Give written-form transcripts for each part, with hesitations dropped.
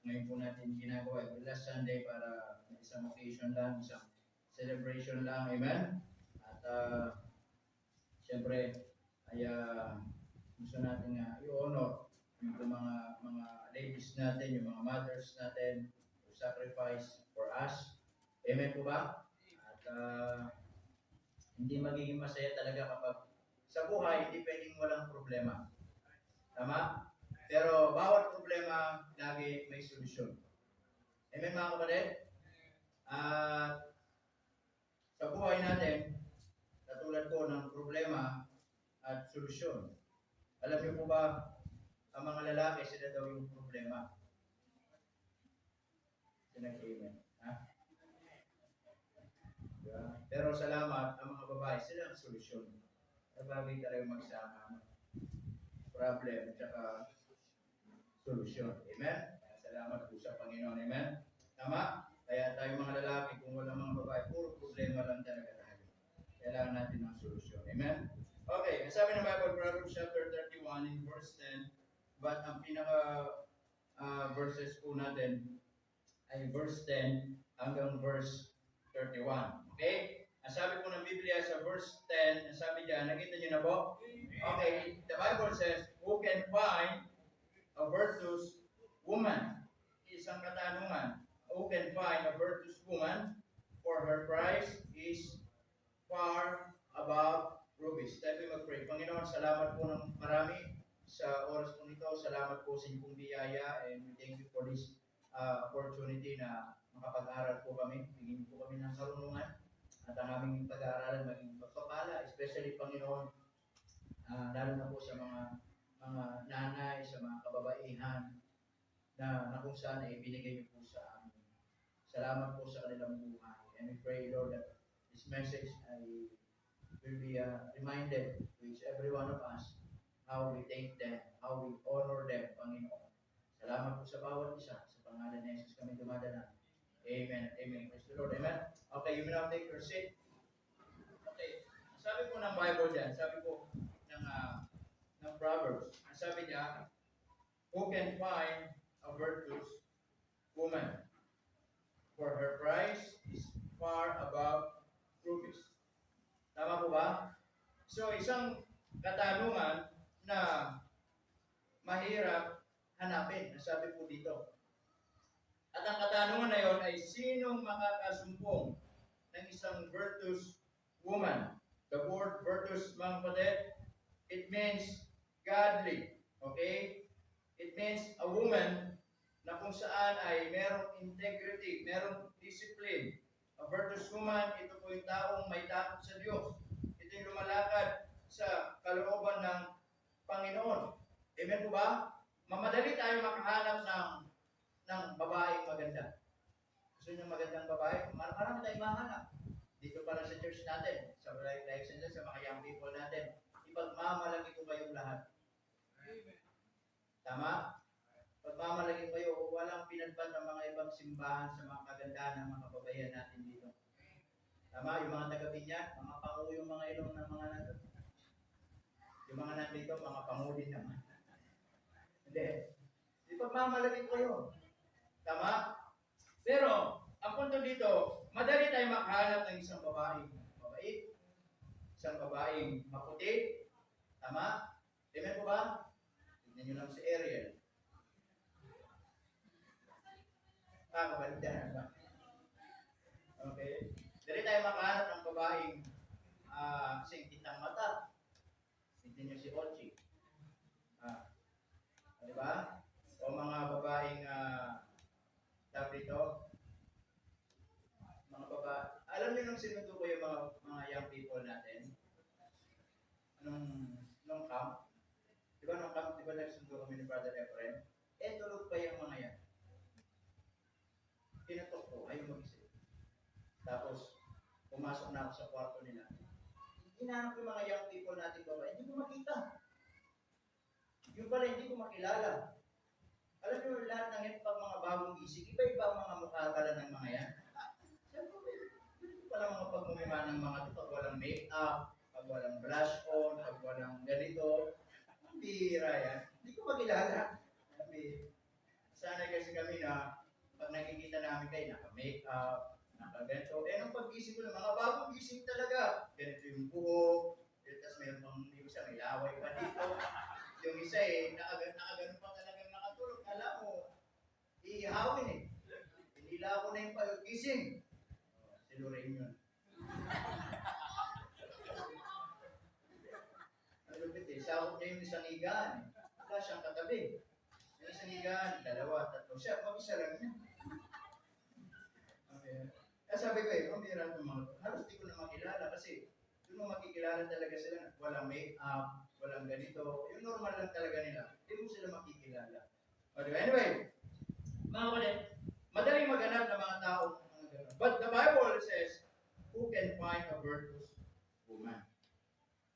ngayon po natin ginagawa every last Sunday para isang occasion lang, isang celebration lang. Amen? At siyempre, ay gusto natin i-honor yung mga ladies natin, yung mga mothers natin, who sacrifice for us. Amen po ba? At hindi magiging masaya talaga kapag sa buhay, hindi pwedeng walang problema. Tama? Pero bawat problema, lagi may solusyon. Amen mga kapatid? At sa buhay natin, katulad po ng problema at solusyon. Alam niyo po ba, ang mga lalaki, sila daw yung problema. Sinag-amen. Ha? Diba? Pero salamat, ang mga babae, sila ang solusyon. Nabagay talaga magsama. Problem at saka solusyon. Amen? Salamat po sa Panginoon. Amen? Tama? Kaya tayo mga lalaki, kung walang mga babae, puro problema lang talaga tayo. Kailangan natin ng solusyon. Amen? Okay, sabi ng Bible, Proverbs chapter 31 in verse 10, but ang pinaka verses po natin ay verse 10 hanggang verse 31. Okay? Ang sabi po ng Biblia sa verse 10, ang sabi diyan, nakita niyo na po? Okay, the Bible says, who can find a virtuous woman? Isang katanungan. Who can find a virtuous woman? For her price is far above rubies. Tayo mag-pray. Panginoon, salamat po ng marami sa oras po nito. Salamat po sa inyong biyaya, and we thank you for this opportunity na makapag-aral po kami. Bigyan po kami ng karunungan at ang aming pag-aaralan maging pagpapala, especially Panginoon, lalo na po sa mga nanay, sa mga kababaihan na kung saan ay binigay niyo po sa amin. Salamat po sa kanilang buhay. And we pray, Lord, that this message will be reminded to each every one of us how we thank them, how we honor them, Panginoon. Salamat po sa bawat isa. Sa pangalan ni Jesus kami dumadala. Amen. Amen. Praise the Lord. Amen. Okay, you may now take your seat. Okay. Sabi po ng Bible dyan, sabi po ng Proverbs, ang sabi niya, who can find a virtuous woman? For her price is far above rubies. Tama po ba? So, isang katanungan na mahirap hanapin, sabi po dito. At ang katanungan na yon ay sinong makakasumpong ng isang virtuous woman? The word virtuous, mga kapatid, it means godly. Okay? It means a woman na kung saan ay merong integrity, merong discipline. A virtuous woman, ito po yung taong may takot sa Diyos. Ito yung lumalakad sa kalooban ng Panginoon. Amen po ba? Mamadali tayo makahanap ng babaeng maganda. Gusto niyo magandang babae? Marami tayong mahanap. Dito para sa church natin, sa like sa mga young people natin. Ipagmamalaki ko kayong lahat. Tama? Pagmamalaki kayo, walang pinagpan ng mga ibang simbahan sa mga kagandahan ng mga kababayan natin dito. Tama? Yung mga taga-Binyan, mga pangu yung mga ilong ng mga nandito. Yung mga nandito, mga pangu din naman. Hindi. Ipagmamalaki kayo. Tama? Pero, ang punto dito, madali tayo makahanap ng isang babaeng mabait, isang babaeng maputi. Tama? Amen po ba? Tignan nyo lang si Ariel. Maganda ba? Okay. Dali tayo makahanap ng babaeng singkit ng mata. Tignan nyo si Ochi. Diba? O mga babaeng dito, mga babae. Alam niyo nung sinundo ko yung mga young people natin? Nung camp? Diba nung camp, diba nagsundo kami ni Brother Efren? Tulog pa yung mga yan. Tinatok ko, ayaw mag-isip. Tapos, pumasok na ako sa kwarto nila. Hinahanap yung mga young people natin babae, hindi ko makita. Yung pala, hindi ko makilala. Alam niyo, lahat ng yan, pag mga bagong gising, iba-iba ang mga mukha pala ng mga yan. Siyempre, hindi pala mga pagmumima ng mga ito, pag walang make-up, pag walang blush on, pag walang ganito, ang bihira yan. Hindi ko makilala. Sanay kasi kami na pag nakikita namin kayo, naka-makeup, naka-ganito. Eh, nung pag-gising ko, mga bagong gising talaga. Ganito yung buhok, tapos meron pang, yung isa, may laway pa dito. Yung isa nakagano pa talagang nakatulog. Alam mo, iihawin eh. Hinila ko na yung pag-gising. Si Lorraine yun. Ang lupit eh, sahot niya yung isang higaan. Wala siyang katabi. Yung isang higaan, dalawa, tatlo. Siya, mag-isa lang niya. Okay. Kaya sabi ko eh, pambira itong mga ito. Halos di ko na makilala kasi doon mo makikilala talaga sila. Walang make-up, walang ganito. Yung normal lang talaga nila. Hindi mo sila makikilala. Okay. Anyway, mga kapatid, madaling maghanap ng mga tao. But the Bible says, who can find a virtuous woman?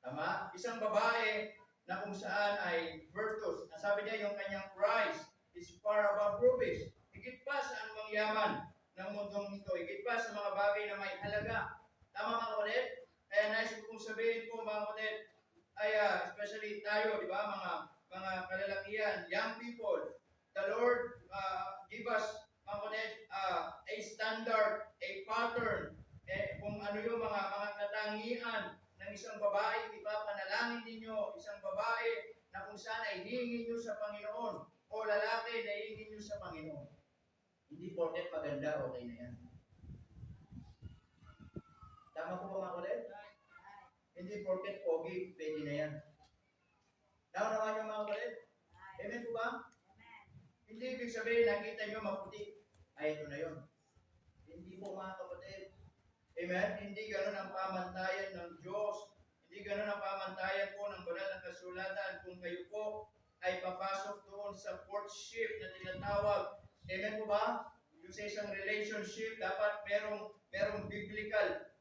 Tama? Isang babae na kung saan ay virtuous. Nasabi niya yung kanyang price is far above rubies. Higit pa sa anumang yaman ng mundong ito. Higit pa sa mga bagay na may halaga. Tama mga kapatid? Kaya nais kong sabihin po mga kapatid, ay especially tayo, di ba, mga kalalakihan, young people, the Lord give us, mga kapatid, a standard, a pattern, kung ano yung mga katangian ng isang babae, ipapanalangin ninyo, isang babae na kung saan ay hihingin nyo sa Panginoon, o lalaki na hihingin nyo sa Panginoon. Hindi porket maganda, okay na yan. Tama po ba mga kapatid? Hindi porket pogi, pwede na yan. Naunawa nyo mga kapatid? Amen po ba? Hindi ibig sabihin, nakita nyo maputi, ay ito na yun. Hindi po mga kapatid. Amen? Hindi ganun ang pamantayan ng Diyos. Hindi ganun ang pamantayan po ng banal na kasulatan kung kayo po ay papasok doon sa courtship na tinatawag. Amen po ba? Yung sa isang relationship, dapat merong biblical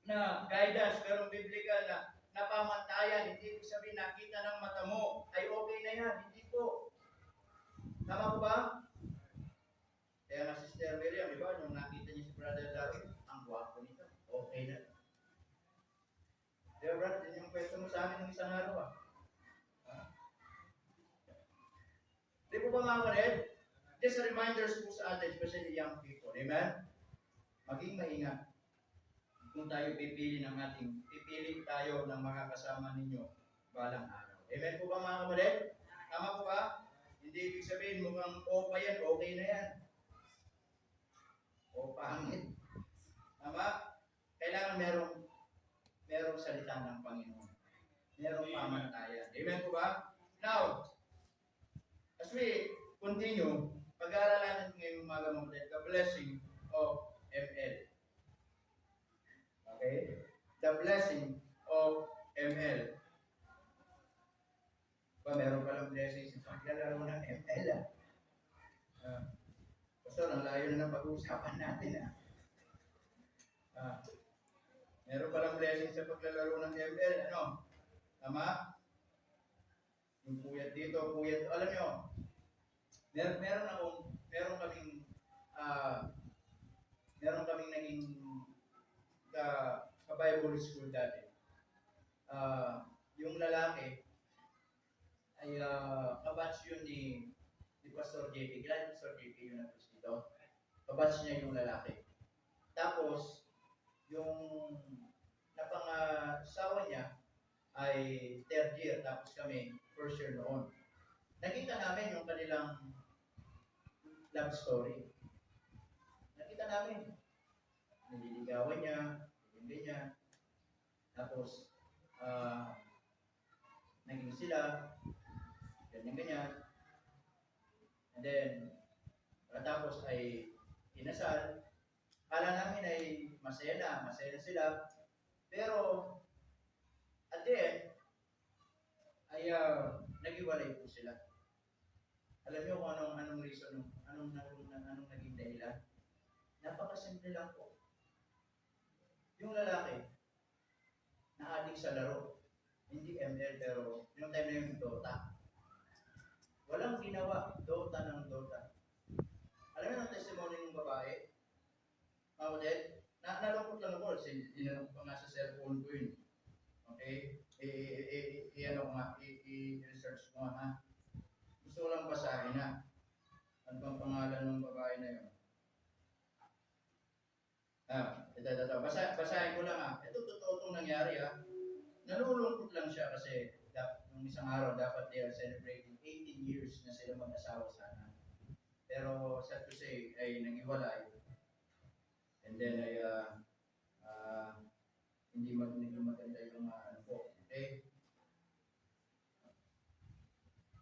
na guidance, merong biblical na pamantayan. Hindi ibig sabihin nakita ng mata mo ay okay na yan. Hindi po. Tama po ba? Kaya nga Sister Miriam, di ba, nung nakita niya si Brother Darwin, ang gwapo nito. Okay na. Di ba, Brad? Yan yung kwento mo sa amin ng isang araw, Di po ba mga kapatid? Just a reminders po sa atin, especially young people. Amen? Maging maingat. Kung tayo pipili tayo ng mga kasama ninyo balang araw. Amen po ba mga kapatid? Tama po ba? Hindi ibig sabihin mukhang opa yan, okay na yan. O pangit. Tama? Kailangan merong salita ng Panginoon. Merong pamantayan. Amen po ba? Now, as we continue, pag-aaralan natin ngayong umaga mga kapatid, the blessing of ML. Okay? The blessing of ML. Meron palang blessing sa paglalaro ng ML. Pastor, ang layo na ng pag-uusapan natin. Meron palang blessing sa paglalaro ng ML. Ano? Tama? Yung puyat dito, puyat. Alam nyo, meron kaming naging ka-Bible school dati. Yung lalaki ay kabatch yun ni Pastor JP. Kailan Pastor JP yun na dito? Kabatch niya yung lalaki. Tapos, yung napangasawa niya ay third year, tapos kami first year noon. Nakita namin yung kanilang love story. Nakita namin. Nililigawan niya, hindi niya. Tapos, naging sila, ganyan-ganyan. And then, pagkatapos ay kinasal. Kala namin ay masaya na sila. Pero, at the end, ay nag-iwalay po sila. Alam niyo kung anong reason, anong naging dahilan? Napakasimple lang po. Yung lalaki, na-addict sa laro. Hindi ML, pero yung time na yung Dota. Walang ginawa, Dota ng Dota. Alam niyo ang testimony ng babae? Kapatid, nalungkot lang ako. Inanong ko nga sa cellphone ko yun. Okay? I-research ko nga. Gusto ko lang basahin na. Ano pangalan ng babae na yun? Ito. Basahin ko lang Ito totoo itong nangyari Nalulungkot lang siya kasi nung isang araw dapat they are celebrating 18 years na sila mag-asawa sana. Pero sad to say ay naghiwalay. And then ay hindi maganda yung ano po. Okay?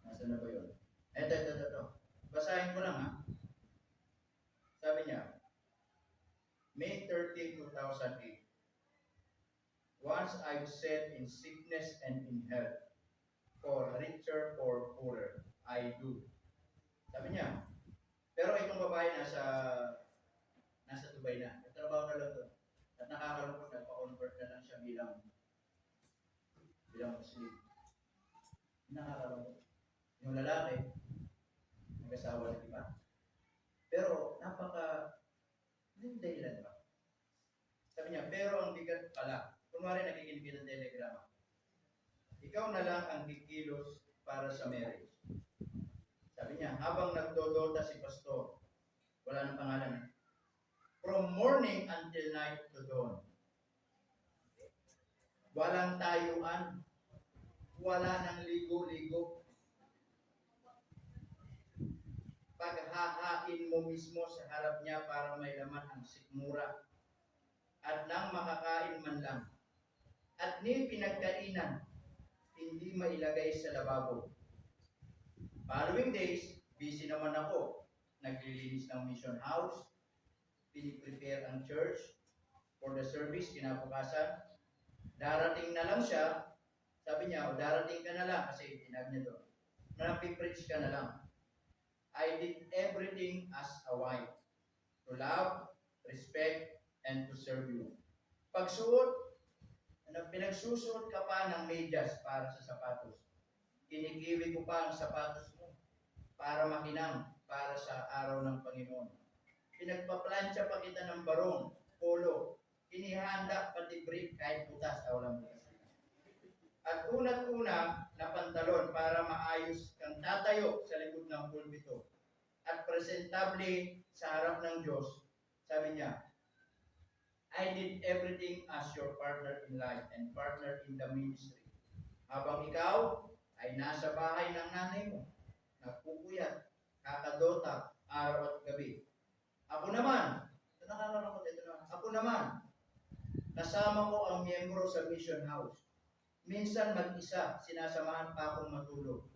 Nasaan na ba yun? Ito. Basahin ko lang Sabi niya, May 30, 2008. Once I've said in sickness and in health, for richer or poorer, I do. Sabi niya, pero itong babae nasa Dubai na. Nagtrabaho na lang doon. At nakakalungkot, nagpa-convert na lang siya bilang Muslim. Nakakalungkot. Yung lalaki, nag-asawa na iba. Pero hindi dahilan ba? Sabi niya, pero ang bigat pala. Kunwari nakikinig ng telegrama. Ikaw na lang ang kikilos para sa marriage. Sabi niya, habang nagdodota si pastor, wala nang pangalan from morning until night to dawn. Walang tayuan. Wala nang ligo-ligo. Paghahain mo mismo sa harap niya para may laman ang sikmura. At nang makakain man lang. At ni pinagkainan, hindi mailagay sa lababo. Following days, busy naman ako. Naglilinis ng mission house, piniprepare ang church for the service, kinabukasan. Darating na lang siya, sabi niya, darating ka na lang, kasi tinag niya doon. Napipreach ka na lang. I did everything as a wife, to love, respect, and to serve you. Pagsuot, pinagsusuot ka pa ng medyas para sa sapatos. Kinikiwi ko pa ang sapatos mo para makinang para sa araw ng Panginoon. Pinagpaplansya pa kita ng barong, polo, inihanda pati brief kahit butas, walang butas. At unat-una na pantalon para maayos kang tatayo sa likod ng pulpito. At presentable sa harap ng Diyos, sabi niya, I did everything as your partner in life and partner in the ministry. Habang ikaw ay nasa bahay ng nanay mo, nagpupuyat, kakadota, araw at gabi. Ako naman, kasama ko ang miyembro sa mission house. Minsan mag-isa, sinasamahan pa akong matulog.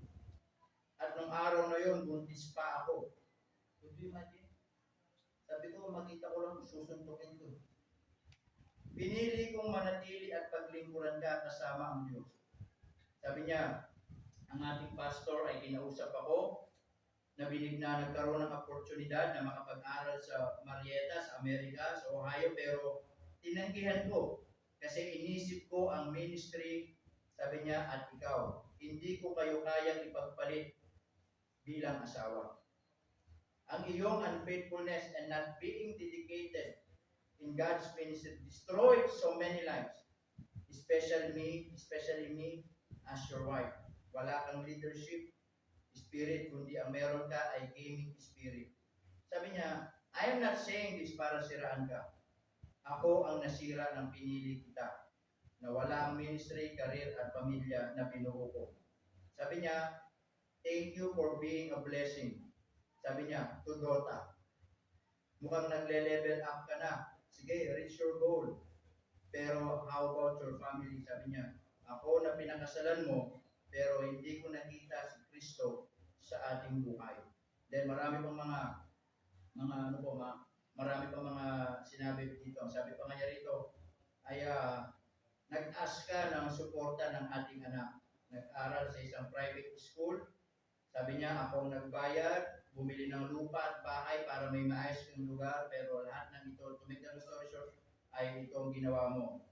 At nung araw na yon, buntis pa ako. Could you imagine? Sabi ko, makita ko lang, susuntukin ko. Pinili kong manatili at paglingkuran ka kasama ang Diyos. Sabi niya, ang ating pastor ay kinausap ako, na nagkaroon ng oportunidad na makapag-aral sa Marietta, sa Amerika, sa Ohio, pero tinanggihan ko kasi inisip ko ang ministry, sabi niya, at ikaw, hindi ko kayo kayang ipagpalit bilang asawa. Ang iyong unfaithfulness and not being dedicated in God's ministry destroyed so many lives, especially me as your wife. Wala kang leadership spirit, kundi ang meron ka ay gaming spirit. Sabi niya, I am not saying this para siraan ka. Ako ang nasira ng pinili kita, na wala ang ministry, career at pamilya na binuo ko. Sabi niya, thank you for being a blessing. Sabi niya, to Dota. Mukhang nagle-level up ka na. Sige, reach your goal. Pero how about your family? Sabi niya, ako na pinakasalan mo, pero hindi ko nakita si Kristo sa ating buhay. Dahil marami pang marami pang mga sinabi dito. Sabi pa nga niya rito, ay nag-ask ka ng suporta ng ating anak. Nag-aral sa isang private school. Sabi niya, ako ang nagbayad, bumili ng lupa at bahay para may maayos kang lugar, pero lahat ng ito, to make the story short, ay ito ang ginawa mo.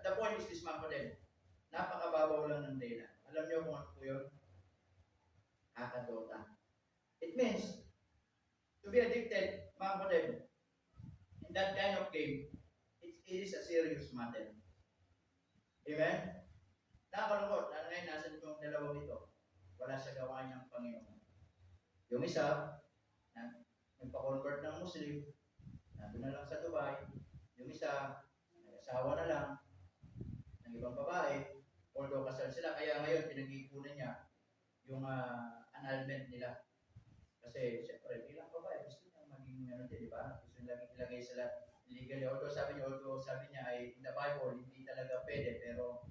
The point is this, mga kapatid, napakababaw lang ng dahilan. Alam niyo kung ano po yun? Kakadota. It means, to be addicted, mga kapatid, in that kind of game, it is a serious matter. Amen? Nakakalungkot, ngayon nasa itong dalawang ito, wala sa gawa niyang Panginoon. Yung isa, nagpa-convert ng Muslim, nandun na lang sa Dubai, yung isa, nag-asawa na lang, ng ibang babae, although kasal sila, kaya ngayon pinag-iipunan niya yung annulment nila. Kasi, syempre, bilang babae, gusto niya maging, di ba? Gusto niya ilagay sila legally. Although sabi niya ay, in the Bible, hindi talaga pwede, pero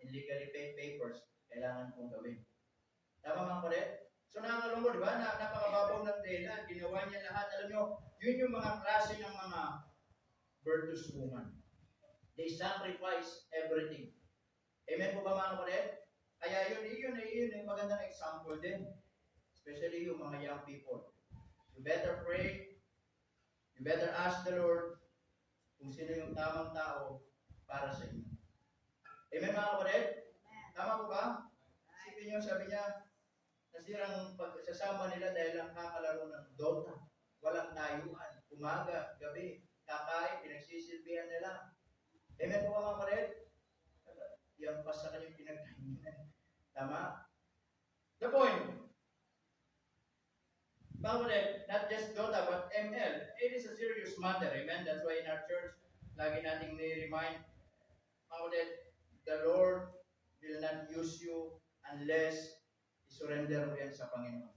in legally papers, kailangan kong gawin. Tama mga kulit? So nakakalungkot, di ba? Napakababaw ng tela, ginawa niya lahat. Alam niyo, yun yung mga klase ng mga virtuous woman. They sacrifice everything. Amen po ba mga kulit? Kaya yun ay magandang example din. Especially yung mga young people. You better pray, you better ask the Lord kung sino yung tamang tao para sa inyo. Amen mga kulit? Tama po ba? Isipin niyo, sabi niya, nasirang pagsasama nila dahil lang kakalaro ng Dota. Walang tayuan. Umaga, gabi, kakain, pinagsisilbihan nila. Amen po mga kulit? Yan pa sa kanyang pinagkaingan. Tama? The point. Mga kulit, not just Dota, but ML. It is a serious matter. Amen? That's why in our church, lagi nating ni-remind, mga kulit, the Lord will not use you unless surrender mo yan sa Panginoon.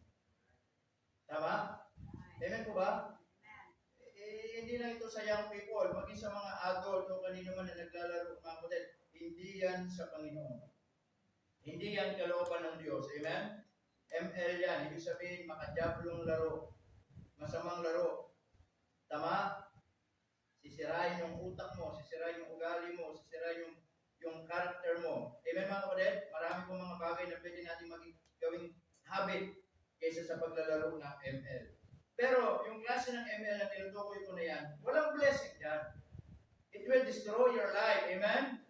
Tama? Amen po ba? Hindi lang ito sa young people, maging sa mga adult o kanino man na naglalaro, mga kulit, hindi yan sa Panginoon. Hindi yan kalooban ng Diyos. Amen? ML yan. Ibig sabihin, makadyablong laro. Masamang laro. Tama? Sisirain yung utak mo, sisirain yung ugali mo, sisirain yung character mo. Amen mga kapatid? Marami pong mga bagay na pwede natin gawing habit kaysa sa paglalaro ng ML. Pero yung klase ng ML na tinutukoy ko na yan, walang blessing yan. It will destroy your life. Amen?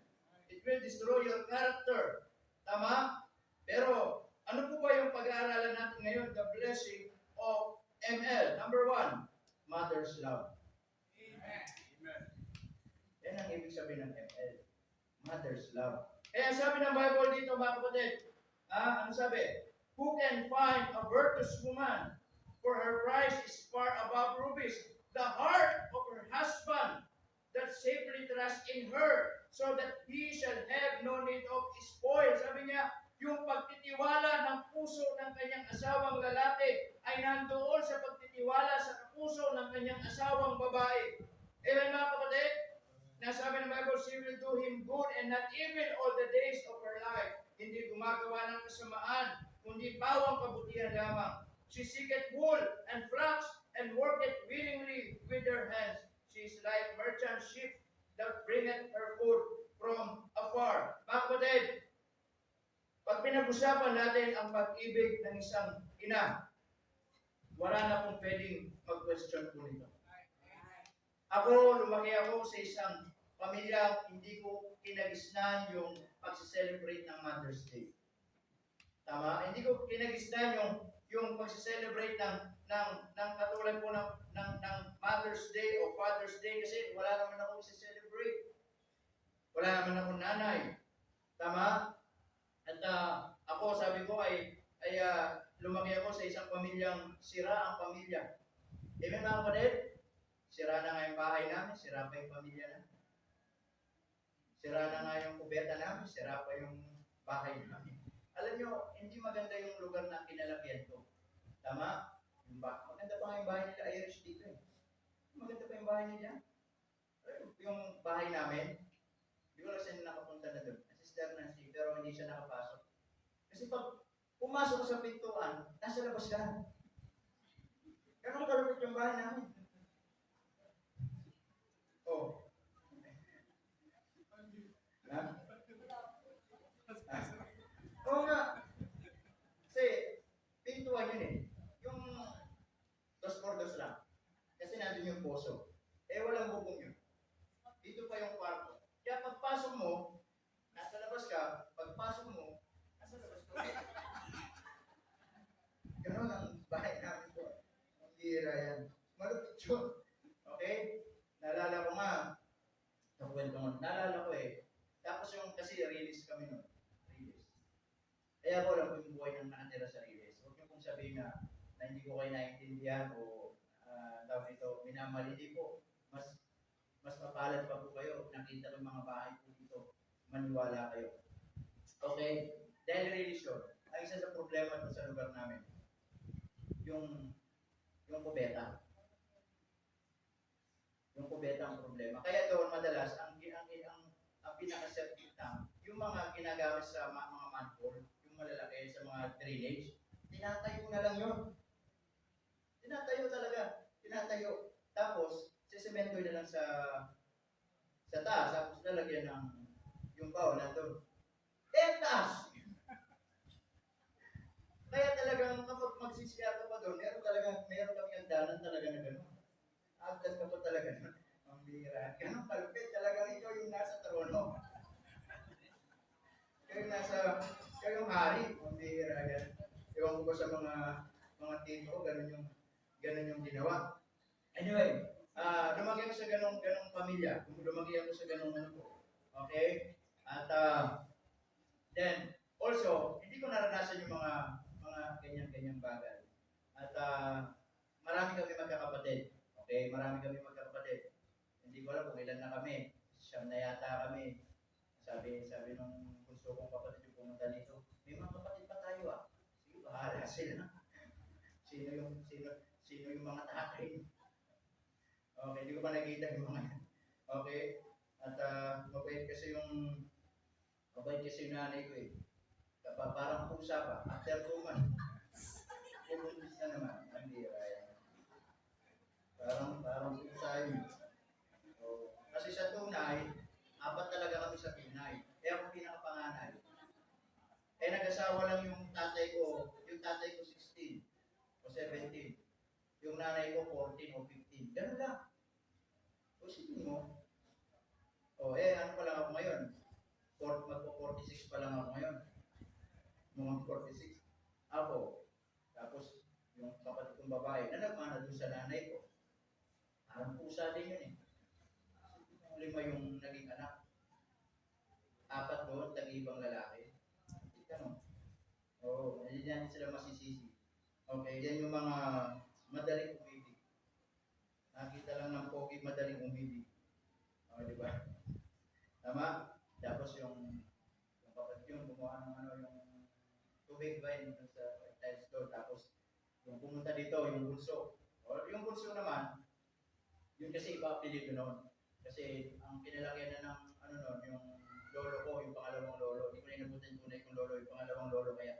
It will destroy your character. Tama? Pero ano po ba yung pag-aaralan natin ngayon? The blessing of ML. Number 1, mother's love. Amen. Yan ang ibig sabihin ng ML. Mother's love. Kaya sabi ng Bible dito mga kapatid, ano sabi? Who can find a virtuous woman? For her price is far above rubies. The heart of her husband that safely trusts in her, so that he shall have no need of spoil. Sabi niya, yung pagtitiwala ng puso ng kanyang asawang lalaki ay nandoon sa pagtitiwala sa puso ng kanyang asawang babae. Amen mga kapatid? Nasabi ng Bible, she will do him good and not evil all the days of her life. Hindi gumagawa ng kasamaan, kundi bawang kabutihan lamang. She seeketh wool and flax and worketh willingly with her hands. She is like merchant ship that bringeth her food from afar. Mga kapatid, pag pinag-usapan natin ang pag-ibig ng isang ina, wala na akong pwedeng mag-question po nito. Lumaki ako sa isang pamilya, hindi ko kinagisnan yung pag-celebrate ng Mother's Day. Tama? Hindi ko kinagisnan yung pag-celebrate ng katulad po ng Mother's Day o Father's Day kasi wala naman ako i-celebrate. Wala naman akong nanay. Tama? At ako, sabi ko ay lumaki ako sa isang pamilyang sira ang pamilya. Amen mga kapatid? Sira na nga yung bahay namin, sira pa yung pamilya namin. Sira na nga yung kubeta namin, sira pa yung bahay namin. Alam nyo, hindi maganda yung lugar na kinalakihan ko. Tama? Maganda pa nga yung bahay nila Irish dito eh. Maganda pa yung bahay nila. Yung bahay namin, hindi ko lang saan nakapunta na doon. Sister Nancy, pero hindi siya nakapasok. Kasi pag pumasok sa pintuan, nasa labas ka. Ganun kalupit yung bahay namin. Oh. Ha? Oo nga. Kasi, pintuan yun eh. Yung dos por dos lang. Kasi nandun yung poso. Walang bubong yun. Dito pa yung kwarto. Kaya pagpasok mo, nasa labas ka, pagpasok mo, nasa labas ka. Ganon ang bahay namin po. Ang bira yan. Malupit yun. Okay? Naalala ko nga, naalala ko eh. Tapos yung, kasi release kami nun. Release. Kaya ko lang po yung buhay ng nakatira sa release. Huwag niyo pong sabihin na na hindi ko kayo naiintindihan o tawag dito, minamali, hindi po. Mas mapalad pa po kayo. Nakita ko yung mga bahay po dito. Maniwala kayo. Okay? Dahil religion, ang isa sa problema dito sa lugar namin, yung kubeta. Yung kubeta ang problema. Kaya doon madalas, ang pinaka-septic tank, yung mga ginagamit sa mga manhole, yung malalaki sa mga drainage, tinatayo na lang yun. Tinatayo talaga. Tinatayo. Tapos, sisemento na lang sa taas. Tapos lalagyan ng yung bao nandun. Taas! Kaya talagang kapag magsisiyar ka pa doon, meron kami andanan talaga na gano'n. Agad ka pa talaga nun. Ang bihira. Ganun kalupit. Talagang ikaw yung nasa trono. Ikaw yung hari. Ang bihira yan. Ewan ko ba sa mga tito ko, ganun yung ginawa. Anyway, lumaki ako sa ganung pamilya. Lumaki ako sa ganung ano po. Okay? At then, also, hindi ko naranasan yung mga ganyan-ganyang bagay. At marami kami magkakapatid. Okay? Marami kami magkakapatid. Hindi ko alam kung ilan na kami. Siyam na yata kami. Sabi nung gusto kong kapatid yung pumunta dito, may mga kapatid pa tayo ah. Sige, bahala sila. Sino yung mga tatay? Okay, hindi ko pa nakita yung mga yan. Okay? At mabait kasi yung nanay ko eh. Parang pusa pa. After 2 months, pumuntis na naman. Ang bira yan. Parang pusa yun. So, kasi sa tunay, 4 talaga kami sa tunay. Kaya ako pinakapanganay. Nag-asawa lang yung tatay ko 16 o 17. Yung nanay ko 14 o 15. Ganun lang. O sige mo. Ano pa lang ako ngayon? Magpo-46 pa lang ako ngayon. Mga 46. Ako. Tapos, yung kapatid kong babae na nagmana doon sa nanay ko. Parang pusa din yun eh. 5 yung naging anak. 4 doon, tag-ibang lalaki. Ganun. Hindi natin sila masisisi. Okay, yan yung mga madaling umibig. Nakita lang ng pogi, madaling umibig. Di ba? Tama? Tapos yung kapatid yung gumawa ng yung tubig ba yun sa tiles doon. Tapos yung pumunta dito, yung bunso. Yung bunso naman, yun kasi iba apelido noon. Kasi ang pinalagyan na ng yung lolo ko, yung pangalawang lolo. Hindi ko na inabutan tunay kong lolo, yung pangalawang lolo. Kaya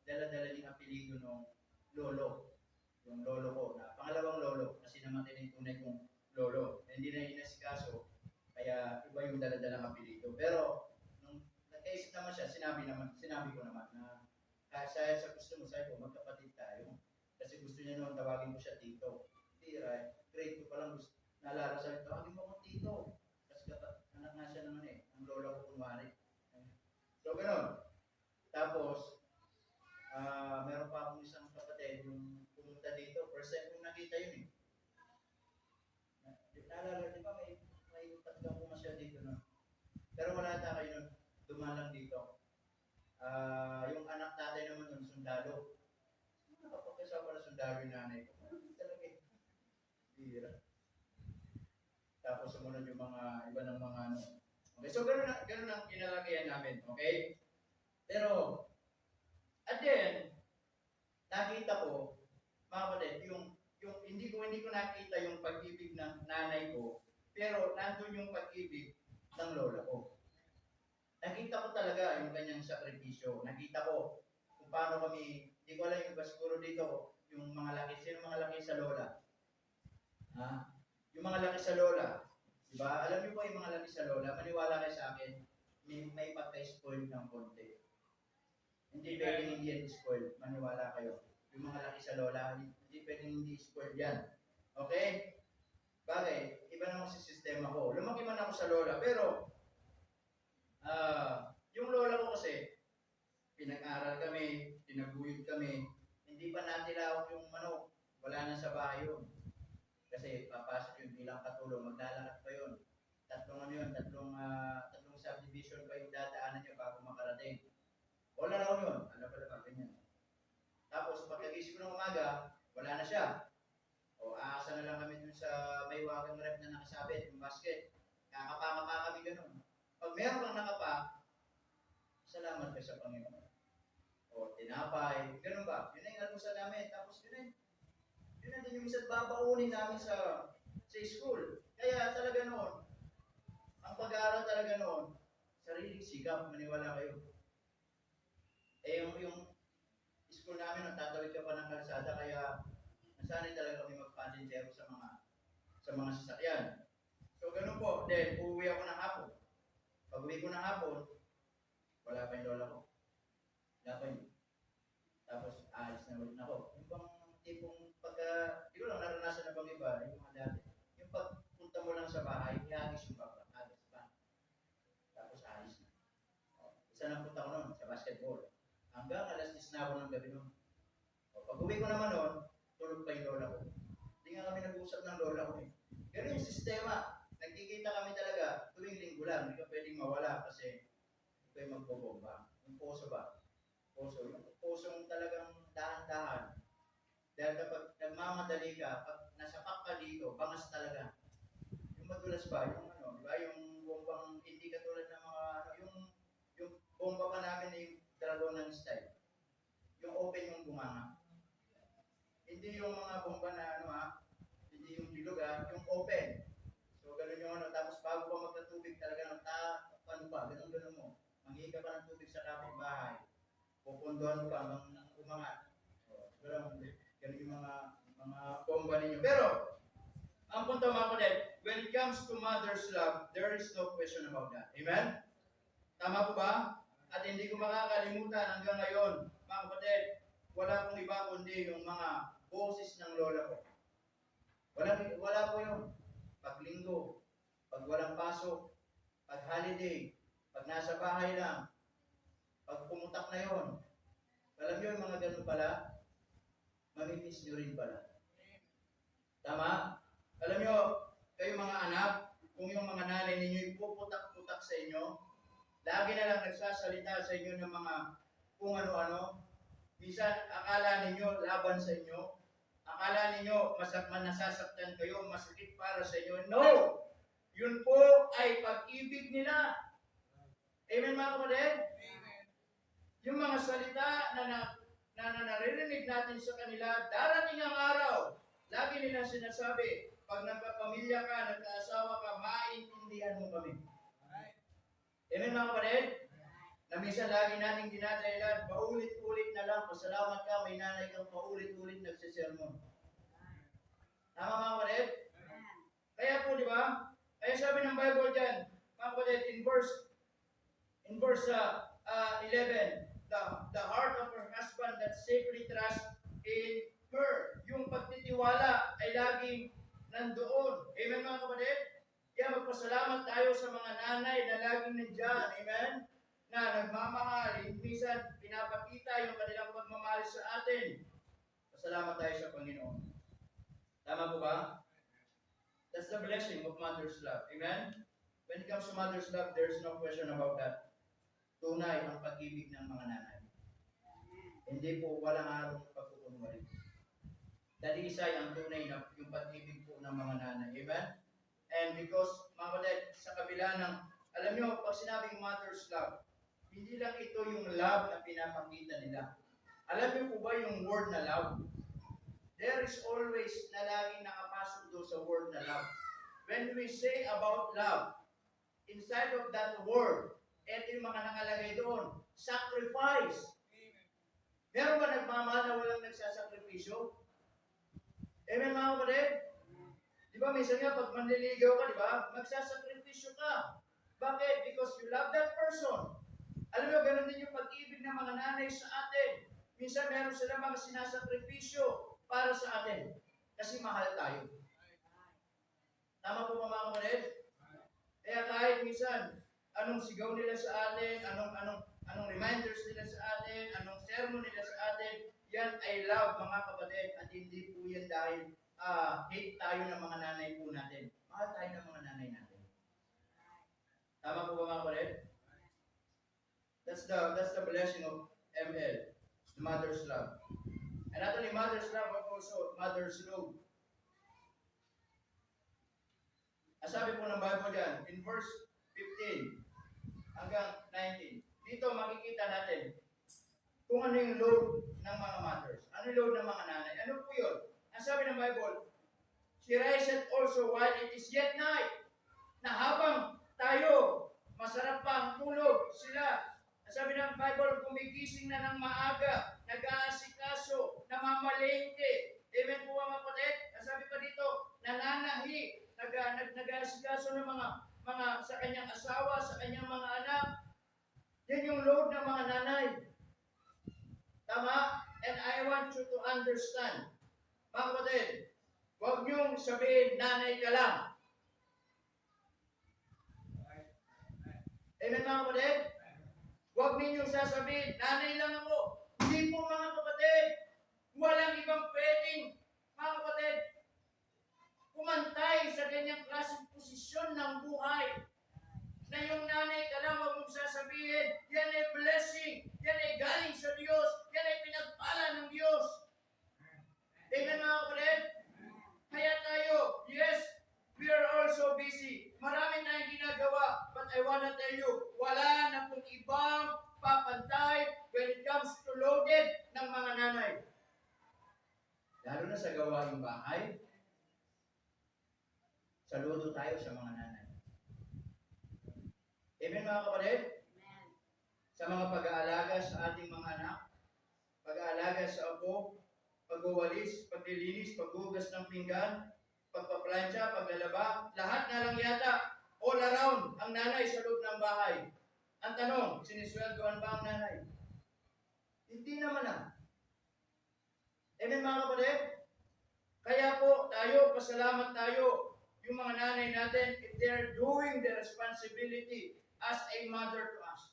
dala-dala yung apelido ng lolo. Yung lolo ko, na pangalawang lolo. Kasi namatay na yung tunay kong lolo. Hindi na inasikaso. Kaya iba yung dala-dalang apelido. Pero nung nagkaisip naman siya, sinabi ko naman na kahit sa gusto mo, sabi ko, magkapatid tayo. Kasi gusto niya naman tawagin ko siya tito. Tira, grade 2 pa lang gusto. Naalala sa tawagin mo akong tito. Kasi anak nga siya naman eh. Ang lola ko kunwari. So, gano'n. Tapos, meron pa akong isang kapatid yung pumunta dito. First time kong nakita yun eh. Naalala, di ba may tatlong pumasya dito no? Pero wala ata kayo nun. Dumalang dito. Yung anak tatay naman nun, sundalo. Nakapagkasama pala sundalo yung nanay ko. Talaga eh. Bira. Tapos sumunod yung mga iba ng mga ano. Okay, so ganun ang kinalagayan namin. Okay? Pero, at then, nakita ko, mga kapatid, yung hindi ko nakita yung pag-ibig ng nanay ko, pero nandun yung pag-ibig ng lola ko. Nakita ko talaga yung kanyang sakripisyo. Nakita ko kung paano kami, hindi ko alam yung ba siguro dito, yung mga laki, sino mga laki sa lola? Yung mga laki sa lola, diba? Alam niyo po yung mga laki sa lola, maniwala kayo sa akin, may pagka-spoiled ng konti. Hindi pwedeng hindi yan spoiled, maniwala kayo. Yung mga laki sa lola, hindi pwedeng hindi spoiled yan. Okay? Bagay, iba naman si sistema ko. Lumaki man ako sa lola, pero yung lola ko kasi, pinag-aral kami, tinaguyod kami, hindi pa natilawak yung manok, wala na sa bahay yun. Kasi papasok yun bilang katulong, maglalakad pa yun. Tatlong subdivision pa yung dadaanan niya bago makarating. Wala raw yun, alam ganyan. Tapos pagkagising ko ng umaga, wala na siya. O aasa na lang kami dun sa may wagang rep na nakasabit, yung basket. Kakapa kami ganun. Pag meron kang nakapa, salamat ka sa Panginoon. O tinapay, ganun ba? Yun na yung almusal namin. Tapos yun na din yung isa't babaunin namin sa school. Kaya talaga noon, ang pag-aaral talaga noon, sariling sikap, maniwala kayo. Yung school namin, nung tatawid ka pa ng kalsada, kaya nasanay talaga kami magpasensero sa mga sasakyan. So, ganun po. Then, uuwi ako ng hapon. Pag uwi ko ng hapon, wala pa yung lola ko. Wala pa yun. Tapos, aalis na ulit ako. Yung bang tipong pagka, di ko lang naranasan na bang iba, yung mga dati. Yung pagpunta mo lang sa bahay, ihagis yung baba. Agis pa. Tapos, aalis na. Isa na punta ko noon sa basketball. Hanggang alas 10 na ako ng gabi noon. Pag uwi ko naman noon, tulog pa yung lola ko. Hindi nga kami nag-usap ng lola ko eh. Ganun yung sistema. Nagkikita kami talaga tuwing linggo lang. Hindi ka pwedeng mawala kasi ikaw magbobomba. Yung poso ba? Poso. Yung posong talagang dahan-dahan. Dahil kapag nagmamadali ka, pag nasapak ka dito, bangas talaga. Yung madulas ba? Yung ano, di ba? Yung bombang hindi katulad ng mga ano, yung bomba pa namin yung dragon ng style. Yung open yung bumanga. Hindi yung mga bomba na ano hindi yung bilog yung open. So ganun yung ano, tapos bago pa magkatubig talaga ng ano pa, ganun mo. Manghihi ka pa ng tubig sa kapitbahay. Pupunduhan mo pa hanggang umangat. So, ganun yung mga bomba ninyo. Pero, ang punto mga kapatid, when it comes to mother's love, there is no question about that. Amen? Tama po ba? At hindi ko makakalimutan hanggang ngayon, mga kapatid, wala pong iba kundi yung mga boses ng lola ko. Wala po yun. Pag linggo, pag walang pasok, pag holiday, pag nasa bahay lang, pag pumutak na yon. Alam nyo yung mga ganun pala, mamimiss nyo rin pala. Tama? Alam nyo, kayo mga anak, kung yung mga nanay ninyo ipuputak-putak sa inyo, lagi na lang nagsasalita sa inyo ng mga kung ano-ano, minsan akala ninyo laban sa inyo, akala ninyo nasasaktan kayo, masakit para sa inyo. No! Yun po ay pag-ibig nila. Amen mga kapatid? Amen. Yung mga salita na naririnig natin sa kanila, darating ang araw, lagi nilang sinasabi, pag nagpapamilya ka, nagkaasawa ka, maintindihan mo kami. Amen mga kapatid? Na minsan lagi natin dinadahilan, paulit-ulit na lang, pasalamat ka, may nanay kang paulit-ulit nagsisermon. Tama mga kapatid? Kaya po, di ba? Kaya sabi ng Bible dyan, mga kapatid, in verse 11, the heart of her husband that safely trusts in her. Yung pagtitiwala ay laging nandoon. Amen mga kapatid? Kaya magpasalamat tayo sa mga nanay na laging nandyan. Amen? Na nagmamahal. Minsan pinapakita yung kanilang pagmamahal sa atin. Pasalamat tayo sa Panginoon. Tama po ba? That's the blessing of mother's love. Amen? When it comes to mother's love, there's no question about that. Tunay ang pag-ibig ng mga nanay. Hindi po walang arong pagkukunwari. Dalisay ang tunay na yung pag-ibig po ng mga nanay. Amen? And because, mga kapatid, sa kabila ng, alam nyo, pag sinabing mother's love, hindi lang ito yung love na pinapakita nila. Alam niyo po ba yung word na love? There is always na laging nakapasok doon sa word na love. When we say about love, inside of that word, ito yung mga nakalagay doon. Sacrifice. Meron ba nagmamahal na walang nagsasakripisyo? Amen mga kapatid? Di ba minsan nga pag manliligaw ka, di ba? Magsasakripisyo ka. Bakit? Because you love that person. Alam mo, ganun din yung pag-ibig ng mga nanay sa atin. Minsan meron sila mga sinasakripisyo para sa atin. Kasi mahal tayo. Tama po mga kapatid? Kaya kahit minsan, anong sigaw nila sa atin, anong reminders nila sa atin, anong sermon nila sa atin, yan ay love mga kapatid at hindi po yan dahil hate tayo ng mga nanay po natin. Mahal tayo ng mga nanay natin. Tama po ba mga kapatid? That's the blessing of ML, the mother's love. And And not only mother's love, but also mother's load. Ang sabi po ng Bible dyan, in verse 15 hanggang 19, dito makikita natin kung ano yung load ng mga mothers, ano yung load ng mga nanay. Ano po yun? Ang sabi ng Bible, she riseth also while it is yet night, na habang tayo, masarap pang tulog sila. Ang sabi ng Bible, gumigising na ng maaga, nag-aasikaso, namamalengke. Amen po mga kapatid? Ang sabi pa dito, nananahi, nag-aasikaso ng mga sa kanyang asawa, sa kanyang mga anak. Yan yung load ng mga nanay. Tama? And I want you to understand, mga kapatid, huwag niyong sabihin, nanay ka lang. Amen mga kapatid? Huwag ninyong sasabihin, nanay lang ako. Hindi po mga kapatid. Walang ibang pwedeng, mga kapatid, kumantay sa ganyang klaseng posisyon ng buhay. Na yung nanay ka lang, huwag mong sasabihin, yan ay blessing, yan ay galing sa Diyos, yan ay pinagpala ng Diyos. Amen mga kapatid? Kaya tayo, yes, we are also busy. Marami tayong ginagawa, but I wanna tell you, wala na pong ibang papantay when it comes to loaded ng mga nanay. Lalo na sa gawaing bahay, saludo tayo sa mga nanay. Amen mga kapatid? Amen. Sa mga pag-aalaga sa ating mga anak, pag-aalaga sa apo, pagwawalis, paglilinis, paghugas ng pinggan, pagpaplansya, paglalaba, lahat na lang yata, all around, ang nanay sa loob ng bahay. Ang tanong, sinisweldoan ba ang nanay? Hindi naman na. Amen mga kapatid? Kaya po tayo, pasalamat tayo, yung mga nanay natin, if they're doing the responsibility as a mother to us.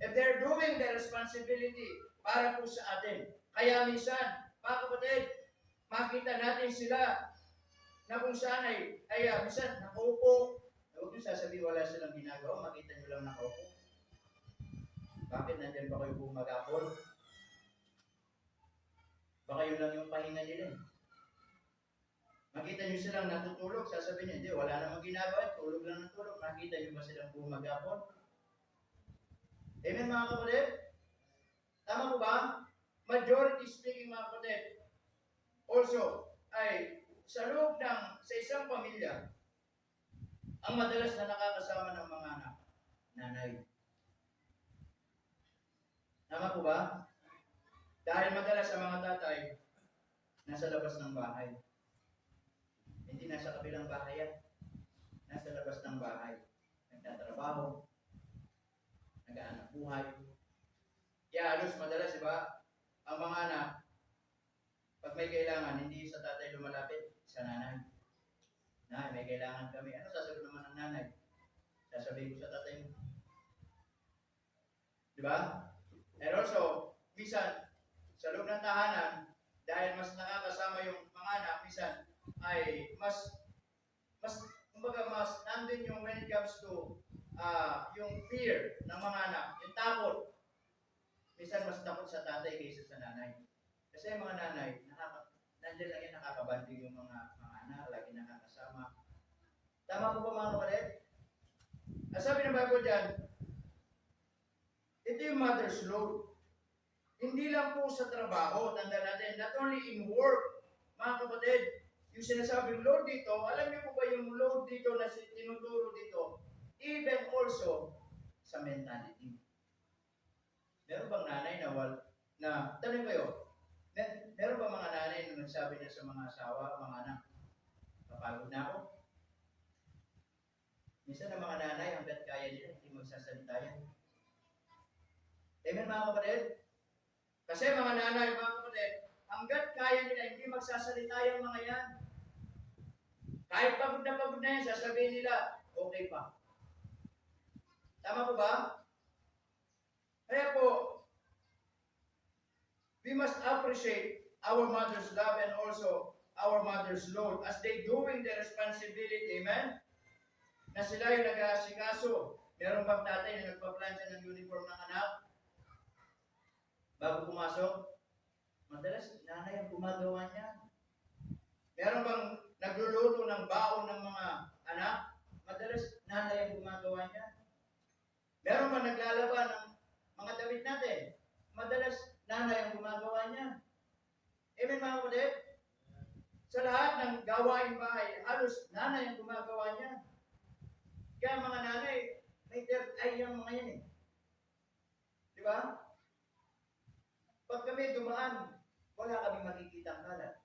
If they're doing the responsibility para po sa atin. Kaya minsan, mga kapatid, makita natin sila na kung saan ay minsan nakaupo. Huwag nyo sasabihin wala silang ginagawa, makita nyo lang nakaupo. Bakit nandyan ba kayo bumagapon? Baka yun lang yung pahinga nila. Makita nyo silang natutulog, sasabihin nyo, hindi, wala namang ginagawa, tulog lang ng tulog. Makita nyo ba silang bumagapon? Amen mga kapatid? Tama po ba? Majority speaking mga kapatid, also, ay sa loob sa isang pamilya, ang madalas na nakakasama ng mga anak, nanay. Tama po ba? Dahil madalas sa mga tatay, nasa labas ng bahay. Hindi nasa kabilang bahay yan. Nasa labas ng bahay. Nagtatrabaho. Nag-aanap buhay. Kaya halos madalas, diba? Ang mga anak, pag may kailangan, hindi sa tatay lumalapit, sa nanay. Nay, may kailangan kami. Ano sasabihin naman ng nanay? Sasabihin ko sa tatay mo. Diba? And also, minsan, sa loob ng tahanan, dahil mas nakakasama yung mga anak, minsan, ay mas nandun yung when it comes to yung fear ng mga anak, yung takot. Minsan mas takot sa tatay kaysa sa nanay. Kasi yung mga nanay, nandiyan lang yan nakakabanding yung mga anak, lagi nakakasama. Tama po ba mga kapatid? Sabi ng Bible dyan, ito yung mother's load. Hindi lang po sa trabaho, tanda natin, not only in work, mga kapatid, yung sinasabing load dito, alam niyo po ba yung load dito na tinuturo dito? Even also sa mentality. Meron bang nanay na tanong kayo, meron ba mga nanay na nagsabi na sa mga asawa, mga anak, kapagod na ako? Minsan ang mga nanay, hanggat kaya nila, hindi magsasalita yan. Amen mga kapatid? Kasi mga nanay, mga kapatid, hanggat kaya nila, hindi magsasalita yung mga yan. Kahit pagod na yan, sasabihin nila, okay pa. Tama po ba? Kaya po, we must appreciate our mother's love and also our mother's load as they doing the responsibility, amen? Na sila yung nag-aasikaso. Meron bang tatay na nagpaplansya ng uniform ng anak? Bago pumasok? Madalas, nanay ang gumagawa niya. Meron bang nagluluto ng baon ng mga anak? Madalas, nanay ang gumagawa niya. Meron bang naglalaba ng mga damit natin? Madalas, nanay ang gumagawa niya. Amen mga kapatid? Sa lahat ng gawain bahay, halos nanay ang gumagawa niya. Kaya mga nanay, may third eye yung mga yan eh. Di ba? Pag kami dumaan, wala kami makikita ang kalat.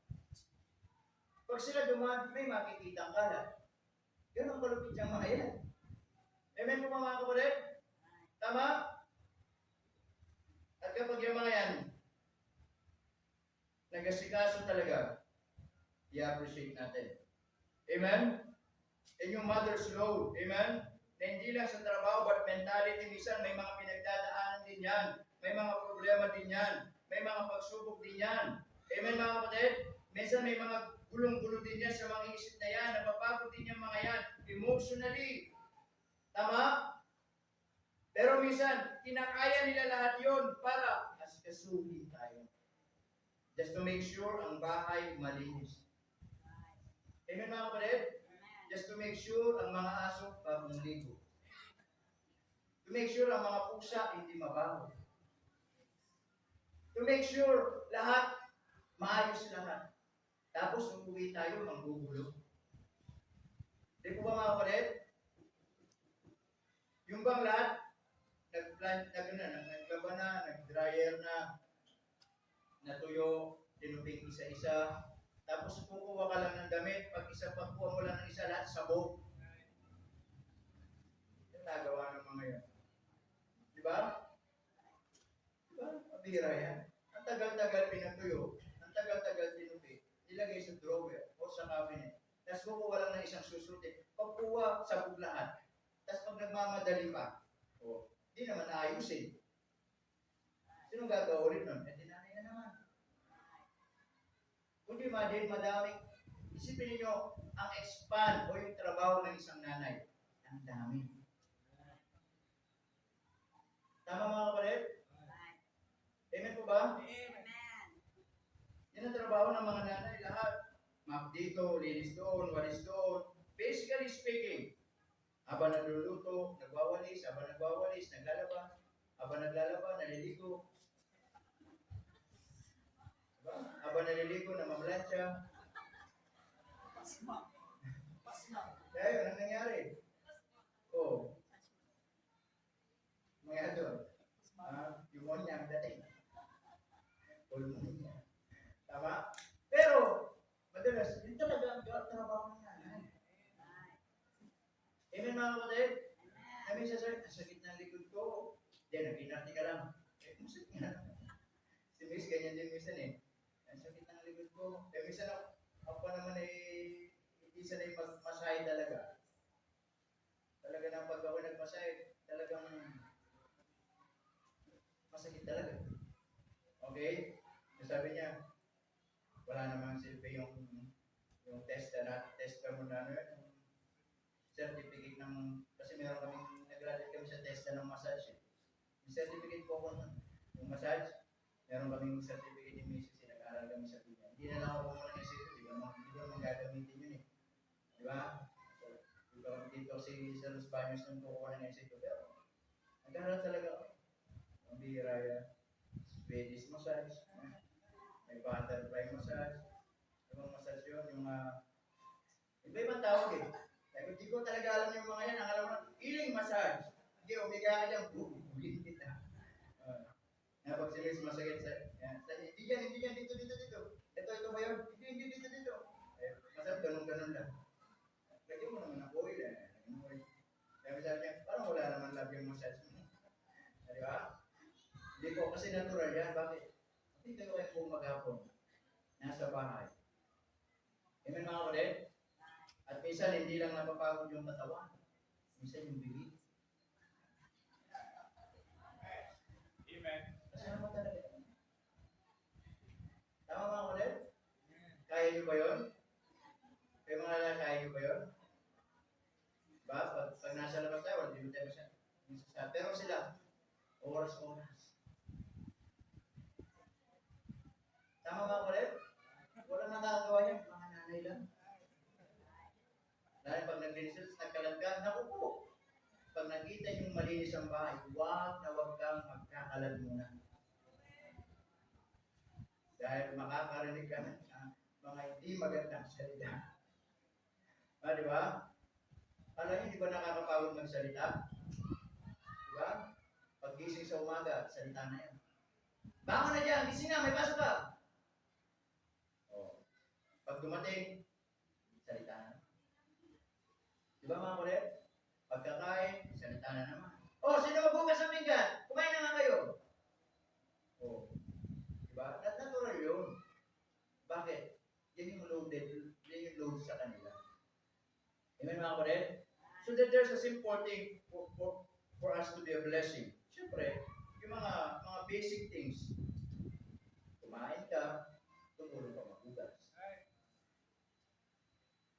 Pag sila dumaan, may makikita ang kalat. Yan ang kalupit ng mga yan. Amen po mga kapatid? Tama? At kapag yung mga yan, nagasikaso talaga, i-appreciate natin. Amen? And yung mother's load. Amen? Na hindi lang sa trabaho, but mentality, minsan may mga pinagdadaanan din yan. May mga problema din yan. May mga pagsubok din yan. Amen mga kapatid? Minsan may mga gulong-gulo din yan sa mga isip na yan. Napapagod din yung mga yan. Emotionally. Tama? Pero minsan, kinakaya nila lahat yon para asikasuhin tayo. Just to make sure ang bahay malinis. Amen mga kapatid? Just to make sure ang mga aso bagong ligo. To make sure ang mga pusa hindi mabaho. To make sure lahat maayos lahat. Tapos umuwi tayo manggugulo. Di po ba mga kapatid? Yung bang lahat naglaba na, nag-dryer na, natuyo, tinuping isa-isa, tapos kukuha ka lang ng damit, pag isa pagkuha mo lang ng isa, lahat sabog. Yung nagawa ng mga yan. Di ba? Di ba? Mabira yan. Ang tagal-tagal pinatuyo, ang tagal-tagal tinupi, nilagay sa drawer o sa cabinet. Tapos kukuha lang ng isang susutin. Pagkuha, sabog lahat. Tapos pag nagmamadali pa, di naman ayusin. Sino gagawa ulit nun? Eh, dinanay na naman. Kung di madaming, isipin niyo ang expand o yung trabaho ng isang nanay. Ang dami. Tama mga kapatid? Amen po ba? Amen. Yan ang trabaho ng mga nanay. Lahat. Map dito, linis doon, walis doon. Basically speaking, habang nagluluto, nagwawalis, habang nagwawalis, naglalaba, habang naglalaba, naliligo. Diba? Habang naliligo, namamlansya. Pasma. Kaya yun, ang nangyari. Mga doon. Pneumonia ang dating. Pulmonia. Tama? Pero, madalas, yun talaga ang trabaho ng nanay. Amen mga kapatid? Kami sakit ng likod ko. Diyan, nag-inarti ka lang. Masakit nga. Si Miss, ganyan din minsan eh. Ang sakit ng likod ko. Minsan ako pa naman hindi sanay masahe talaga. Talaga na pag ako nagmasahe, talagang masakit talaga. Okay? Sabi niya, wala namang silbi yung test ka muna ano certificate ng, kasi meron kaming, nag-graduate kami sa testa ng massage. Yung certificate ko ako nun. Yung massage, meron kaming certificate ni Mrs. Nag-aral kami sa pinya. Hindi na lang ako muna ng isip, di ba? Hindi naman gagamitin yun eh. Di ba? So, dito si Sir Los Baños nung kukuha ng isip ko. Pero, nag-aral talaga ako. Ang bihira yan. Swedish massage. May butterfly massage. Ibang massage yun, yung iba-ibang tawag eh. Kaya hindi ko talaga alam yung mga yan. Ang alam mo na, healing massage. Hindi, umiga ka dyan, bubulin kita. Pag si Miss masakit sa, hindi yan, dito. Ito ba yun? Hindi, dito. Masarap, ganun lang. Lagyan mo naman ang oil eh. Kaya sabi niya, parang wala naman love yung massage mo. Di ba? Hindi po, kasi natural yan. Bakit? Hindi kayo kayo kung maghapon. Nasa bahay. Amen mga kapatid? At minsan, hindi lang napapagod yung katawan. Minsan yung bibig. Amen. Kasama talaga. Tama mga kapatid? Kaya nyo ba yun? Kaya mga lalaki, kaya nyo ba yun? Diba? Pag nasa labas tayo, hindi mo tayo siya. Pero sila, oras. Tama ba ulit? Walang nakakagawa yan, mga nanay lang. Dahil pag naglinis, nagkalat ka, naku po. Pag nakita yung malinis ang bahay, huwag kang magkakalat muna. Dahil makakarinig ka ng mga hindi magandang salita. Di ba? Ano yun, di ba nakakapagod magsalita? Di ba? Pag gising sa umaga, salita na yan. Bangon na dyan, gising na, may pasok ka. Oh. Pag dumating, salita na. Di ba mga kulit? Pagkakain, salita na naman. Oh, sino magbukas ng pinggan? Kumain na nga kayo. Oh. Di ba? Natural yun. Bakit? Yan yung loaded. Yan yung load sa kanila. Amen mga kulit? So that there's a simple thing for us to be a blessing. Siyempre, yung mga basic things. Kumain ka, tumulong ka magbukas.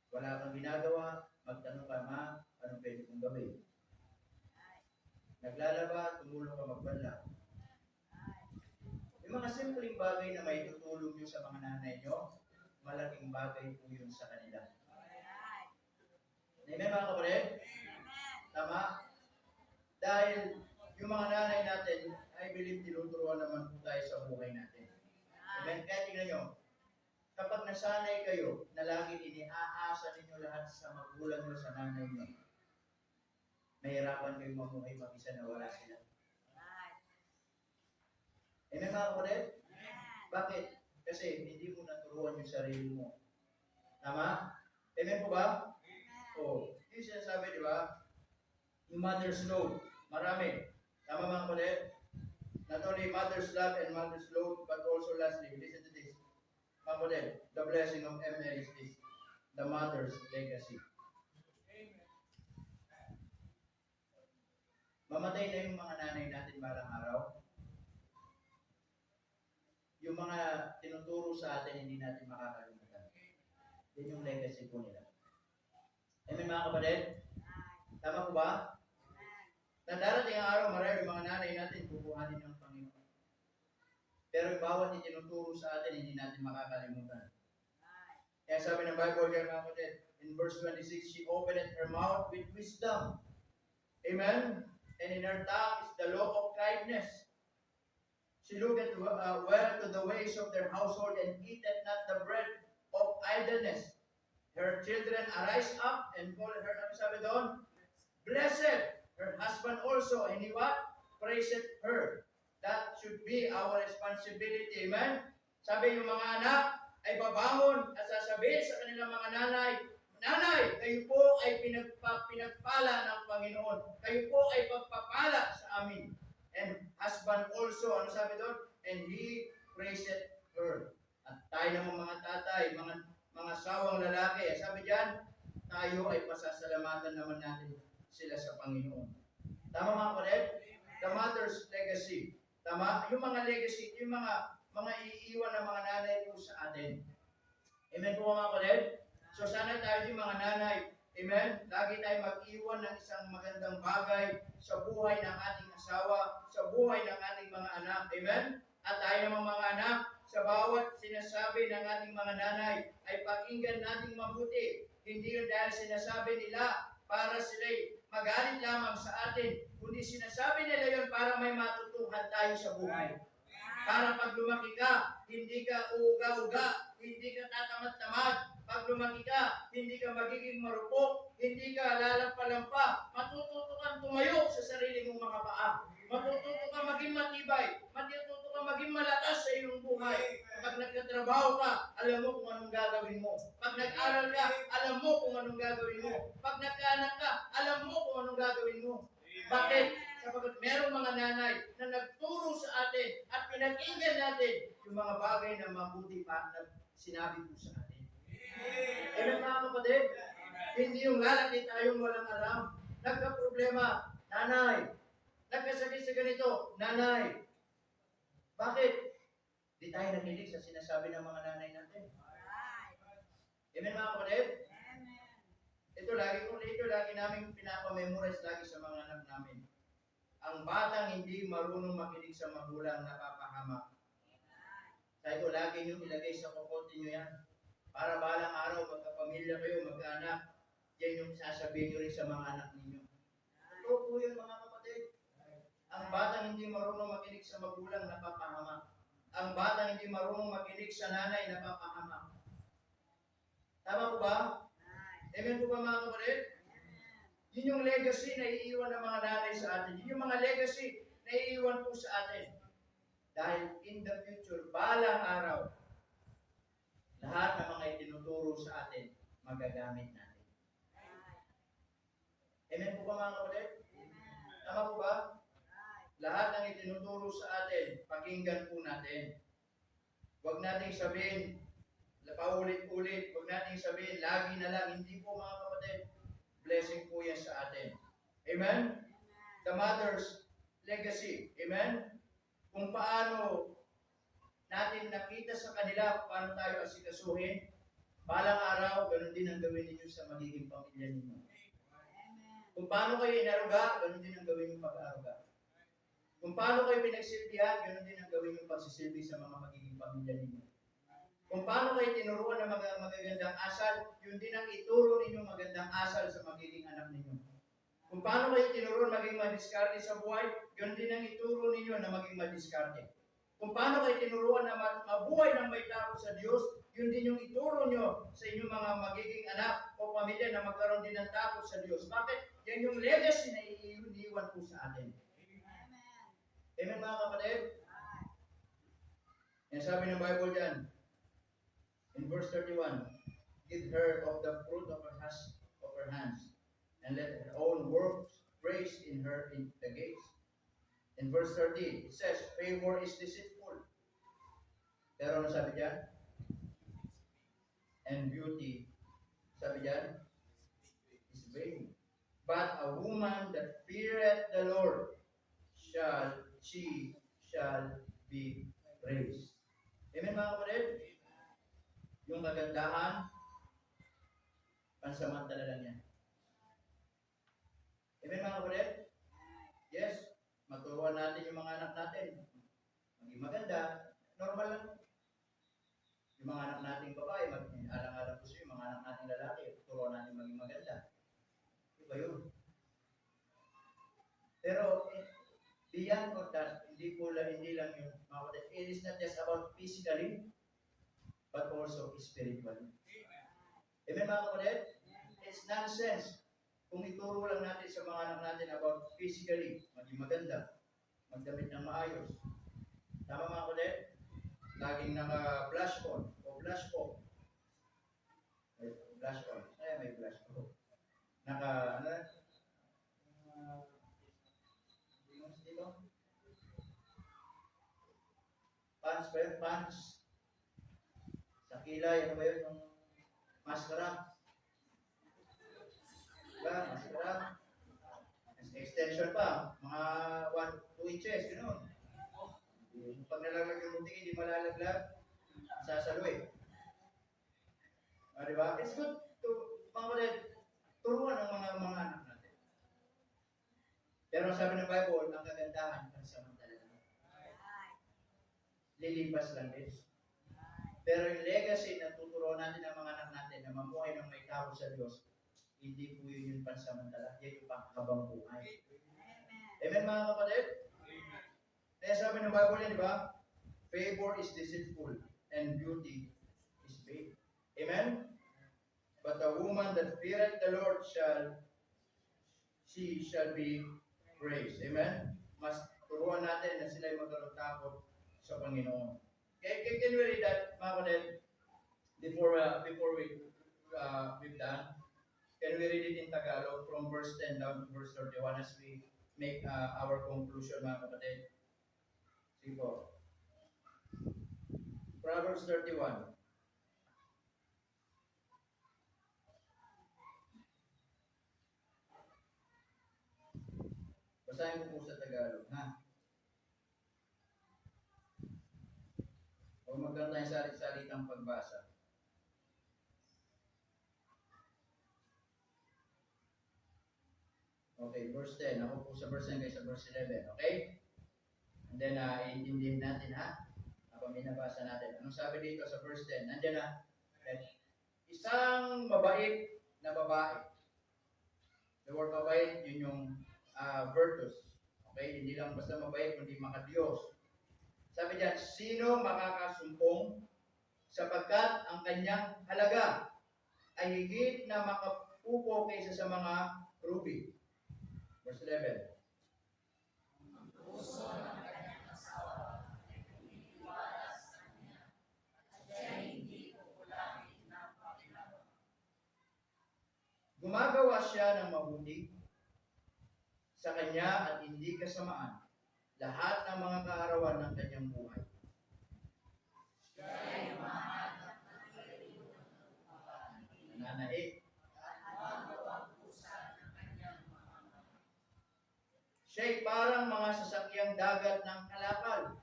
Wala kang ginagawa, magtanong ka, ma, anong pwede kong gawin? Naglalaba, tumulong ka magbanla. Yung mga simpleng bagay na may tutulong nyo sa mga nanay nyo, malaking bagay po yun sa kanila. Amen mga kapatid? Tama? Dahil yung mga nanay natin, I believe tinuturuan naman po tayo sa buhay natin. Amen? Kaya tingnan nyo, kapag nasanay kayo na lagi iniaasa ninyo lahat sa magulang nyo, sa nanay nyo, mahirapan kayong mamuhay mag-isa na wala sila. Amen mga kapatid? Bakit? Kasi hindi mo naturuan yung sarili mo. Tama? Amen po ba? O, yung sinasabi, di ba? Yung mother's load. Marami. Tama mga kapatid? Not only mother's love and mother's load, but also lastly, listen to this. Mga kapatid, the blessing of ML is this. The mother's legacy. Mamatay na yung mga nanay natin balang araw. Yung mga tinuturo sa atin, hindi natin makakalimutan. Yan yung legacy po nila. Amen mga kapatid? Tama po ba? Na darating ang araw, marami yung mga nanay natin bubuhanin ng Panginoon. Pero yung bawat itinuturo sa atin, hindi natin makakalimutan. Kaya sabi ng Bible here mga kapatid, in verse 26, she opened her mouth with wisdom. Amen? And in her tongue is the law of kindness. She looked well to the ways of their household and eateth not the bread of idleness. Her children arise up and call her, ano sabi doon? Blessed. Her husband also, and he what? Praiseth her. That should be our responsibility. Amen? Sabi yung mga anak ay babangon at sasabihin sa kanilang mga nanay, Nanay, kayo po ay pinagpala ng Panginoon. Kayo po ay pagpapala sa amin. And husband also, ano sabi doon? And he praiseth her. At tayo naman mga tatay, mga sawang lalaki, sabi diyan, tayo ay pasasalamatan naman natin sila sa Panginoon. Tama mga kapatid? The mother's legacy. Tama? Yung mga legacy, yung mga iiwan ng mga nanay po sa atin. Amen po mga kapatid? So sana tayo yung mga nanay, amen? Lagi tayo mag-iwan ng isang magandang bagay sa buhay ng ating asawa, sa buhay ng ating mga anak, amen? At tayo naman mga anak, sa bawat sinasabi ng ating mga nanay, ay pakinggan nating mabuti. Hindi yun dahil sinasabi nila para sila'y magalit lamang sa atin, kundi sinasabi nila yun para may matutuhan tayo sa buhay. Para pag lumaki ka, hindi ka uuga-uga, hindi ka tatamad-tamad. Pag lumaki ka, hindi ka magiging marupok, hindi ka lalampa-lampa. Matututo kang tumayo sa sarili mong mga paa. Matututo kang maging matibay. Matututo kang maging malakas sa iyong buhay. Pag nagkatrabaho ka, alam mo kung anong gagawin mo. Pag nag-aral ka, alam mo kung anong gagawin mo. Pag nagkaanak ka, alam mo kung anong gagawin mo. Bakit? Sapagkat merong mga nanay na nagturo sa atin at pinakinggan natin yung mga bagay na mabuti pa na sinabi po sa atin. Amen mga kapatid? Hindi yung lalaki tayong walang alam. Nagka-problema, nanay. Nagkasakit sa ganito, nanay. Bakit? Di tayo nakinig sa sinasabi ng mga nanay natin. Amen mga kapatid? Ito lagi namin pinapamemorize lagi sa mga anak namin. Ang batang hindi marunong makinig sa magulang napapahamak. Kaya ito, lagi nyo ilagay sa kokote nyo yan. Para balang araw, magkapamilya kayo, magkaanak, yan yung sasabihin nyo rin sa mga anak ninyo. Ito po yun, mga kapatid. Ang batang hindi marunong makinig sa magulang, napapahamak. Ang batang hindi marunong makinig sa nanay, napapahamak. Tama po ba? Amen po ba, mga kapatid? Yun yung legacy na iiwan ng mga nanay sa atin. Yun yung mga legacy na iiwan po sa atin. Dahil in the future, balang araw, lahat ng mga itinuturo sa atin, magagamit natin. Amen po ba, mga kapatid? Tama po ba? Lahat ng itinuturo sa atin, pakinggan po natin. Huwag nating sabihin, paulit-ulit, huwag nating sabihin, lagi na lang. Hindi po, mga kapatid. Blessing po yan sa atin. Amen? The mother's legacy. Amen? Kung paano natin nakita sa kanila, paano tayo asikasuhin, balang araw, ganun din ang gawin ninyo sa magiging pamilya ninyo. Kung paano kayo inaruga, ganun din ang gawin yung pag-aaruga. Kung paano kayo pinagsilbihan, ganun din ang gawin yung pagsisilbi sa mga magiging pamilya ninyo. Kung paano kayo tinuruan ng magagandang asal, yun din ang ituro ninyo magandang asal sa magiging anak ninyo. Kung paano kayo tinuruan maging madiskarte sa buhay, yun din ang ituro ninyo na maging madiskarte. Kung paano kayo tinuruan na mabuhay ng may takot sa Diyos, yun din yung ituro nyo sa inyong mga magiging anak o pamilya na magkaroon din ng takot sa Diyos. Bakit? Yan yung legacy na iiwan po sa atin. Amen, mga kapatid? Yan sabi ng Bible dyan, in verse 31, give her of the fruit of her hands, and let her own works praise in her in the gates. In verse 30, it says, favor is deceitful. Pero ano sabi dyan? And beauty, sabi dyan, is vain. But a woman that feareth the Lord, she shall be praised. Amen, mga kapatid? Yung kagandahan, pansamantala lang yan. Amen, mga kapatid? Yes, maturuan natin yung mga anak natin. Maging maganda, normal lang. Yung mga anak nating babae, alang-alang po siya, yung mga anak nating lalaki, turuan natin maging maganda. Iba yun. Pero, beyond of that, hindi lang yun, mga kapatid. It is not just about physically, but also spiritually. Amen, mga kapatid? It's nonsense kung ituro lang natin sa mga anak natin about physically, maging maganda, magdamit ng maayos. Tama, mga kapatid? Laging naka-blush on o blush off. Blush on. Ay, may blush off. Pants ba yun? Pants. Sa kilay, ano ba yun? Yung maskara. Diba? Maskara. Extension pa. Mga 1-2 inches. Ganoon. Pag nalaglag yung munting, hindi malalaglag. Sasaloy. Diba? It's good to, turuan ng mga anak natin. Pero sabi ng Bible, ang kagandahan, pansamantala lang. Lilipas lang din. Pero yung legacy na tuturuan natin ng mga anak natin na mamuhay ng may tao sa Diyos, hindi po yun yung pansamantala. Yan yung panghabang buhay. Amen, mga kapatid? Kaya sabi ng Bible yan, di ba? Favor is deceitful and beauty is vain. Amen? But the woman that feareth the Lord she shall be praised. Amen? Mas turuan natin na sila'y magkaroon takot sa Panginoon. Can we read that, mga kapatid? Before we've done, can we read it in Tagalog from verse 10 down to verse 31 as we make our conclusion, mga kapatid? Sige po. Proverbs 31. Basahin ko po sa Tagalog, ha? O magkaroon tayong salit-salitang pagbasa. Okay, verse 10. Ako po sa verse 10 kayo sa verse 11. Okay? And then, iintindihin natin, ha? Habang binabasa natin. Anong sabi dito sa verse 10? Nandiyan na. Isang mabait na babae. The word mabait, yun yung virtus. Okay? Hindi lang basta mabait, kundi makadiyos. Sabi diyan, sino makakasumpong sapagkat ang kanyang halaga ay higit na makapupo kaysa sa mga ruby. Verse 11. Ang puso ng kanyang asawa ay kumiliwalas sa kanya at siya'y hindi kukulangin ng Panginoon. Gumagawa siya ng mabuti sa kanya at hindi kasamaan lahat ng mga kaarawan ng kanyang buhay. Siya'y umahanap ng kalimutan ng Nananaig. ang pusa ng kanyang mga mata. Siya'y parang mga sasakyang dagat ng kalakal.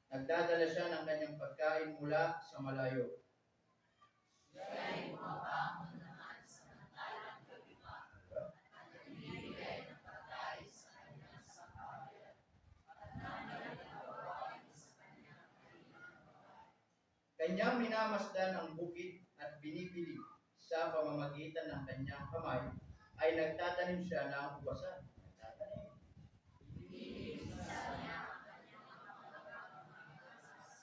Nagdadala siya ng kanyang pagkain mula sa malayo. Siya'y bumabangon naman sa mantalang gabi-pa at nagbibigay ng pagkain sa kanyang sangkayan at nananagawain sa kanyang kalinang babae. Kanyang minamasdan ang bukid at binibili sa pamamagitan ng kanyang kamay ay nagtatanim siya ng ubasan. Nagtatanim. Binibisa niya ang kanyang mga pagkakamagasas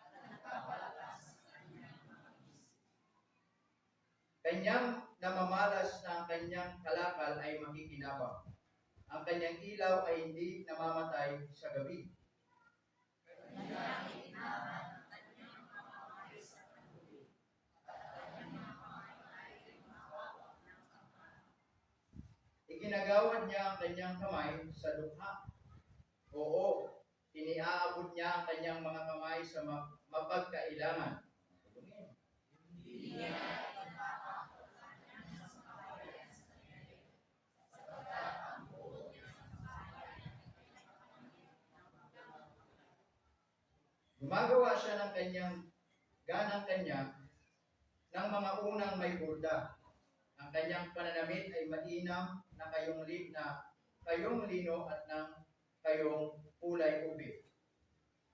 at nagpapalakas sa kanyang mga isip. Kanyang namamalas na ang kanyang kalakal ay makikinabang. Ang kanyang ilaw ay hindi namamatay sa gabi. Kanyang itinahan ang kanyang mga kamay sa kanlubi at ang kanyang mga kamay ay mahawak ng kamay. Iginagawad niya ang kanyang kamay sa dukha. Oo, iniaabot niya ang kanyang mga kamay sa mapagkailangan. Hindi niya ipapakot ang kanyang sangkayan sa kanyang sapagkat ang buhok niya sa sangkayan ay pinapamit ng magandang. Gumagawa siya ng kanyang ganang kanya ng mga unang may burda. Ang kanyang pananamit ay mainam na kayong lino at ng kayong kulay ube.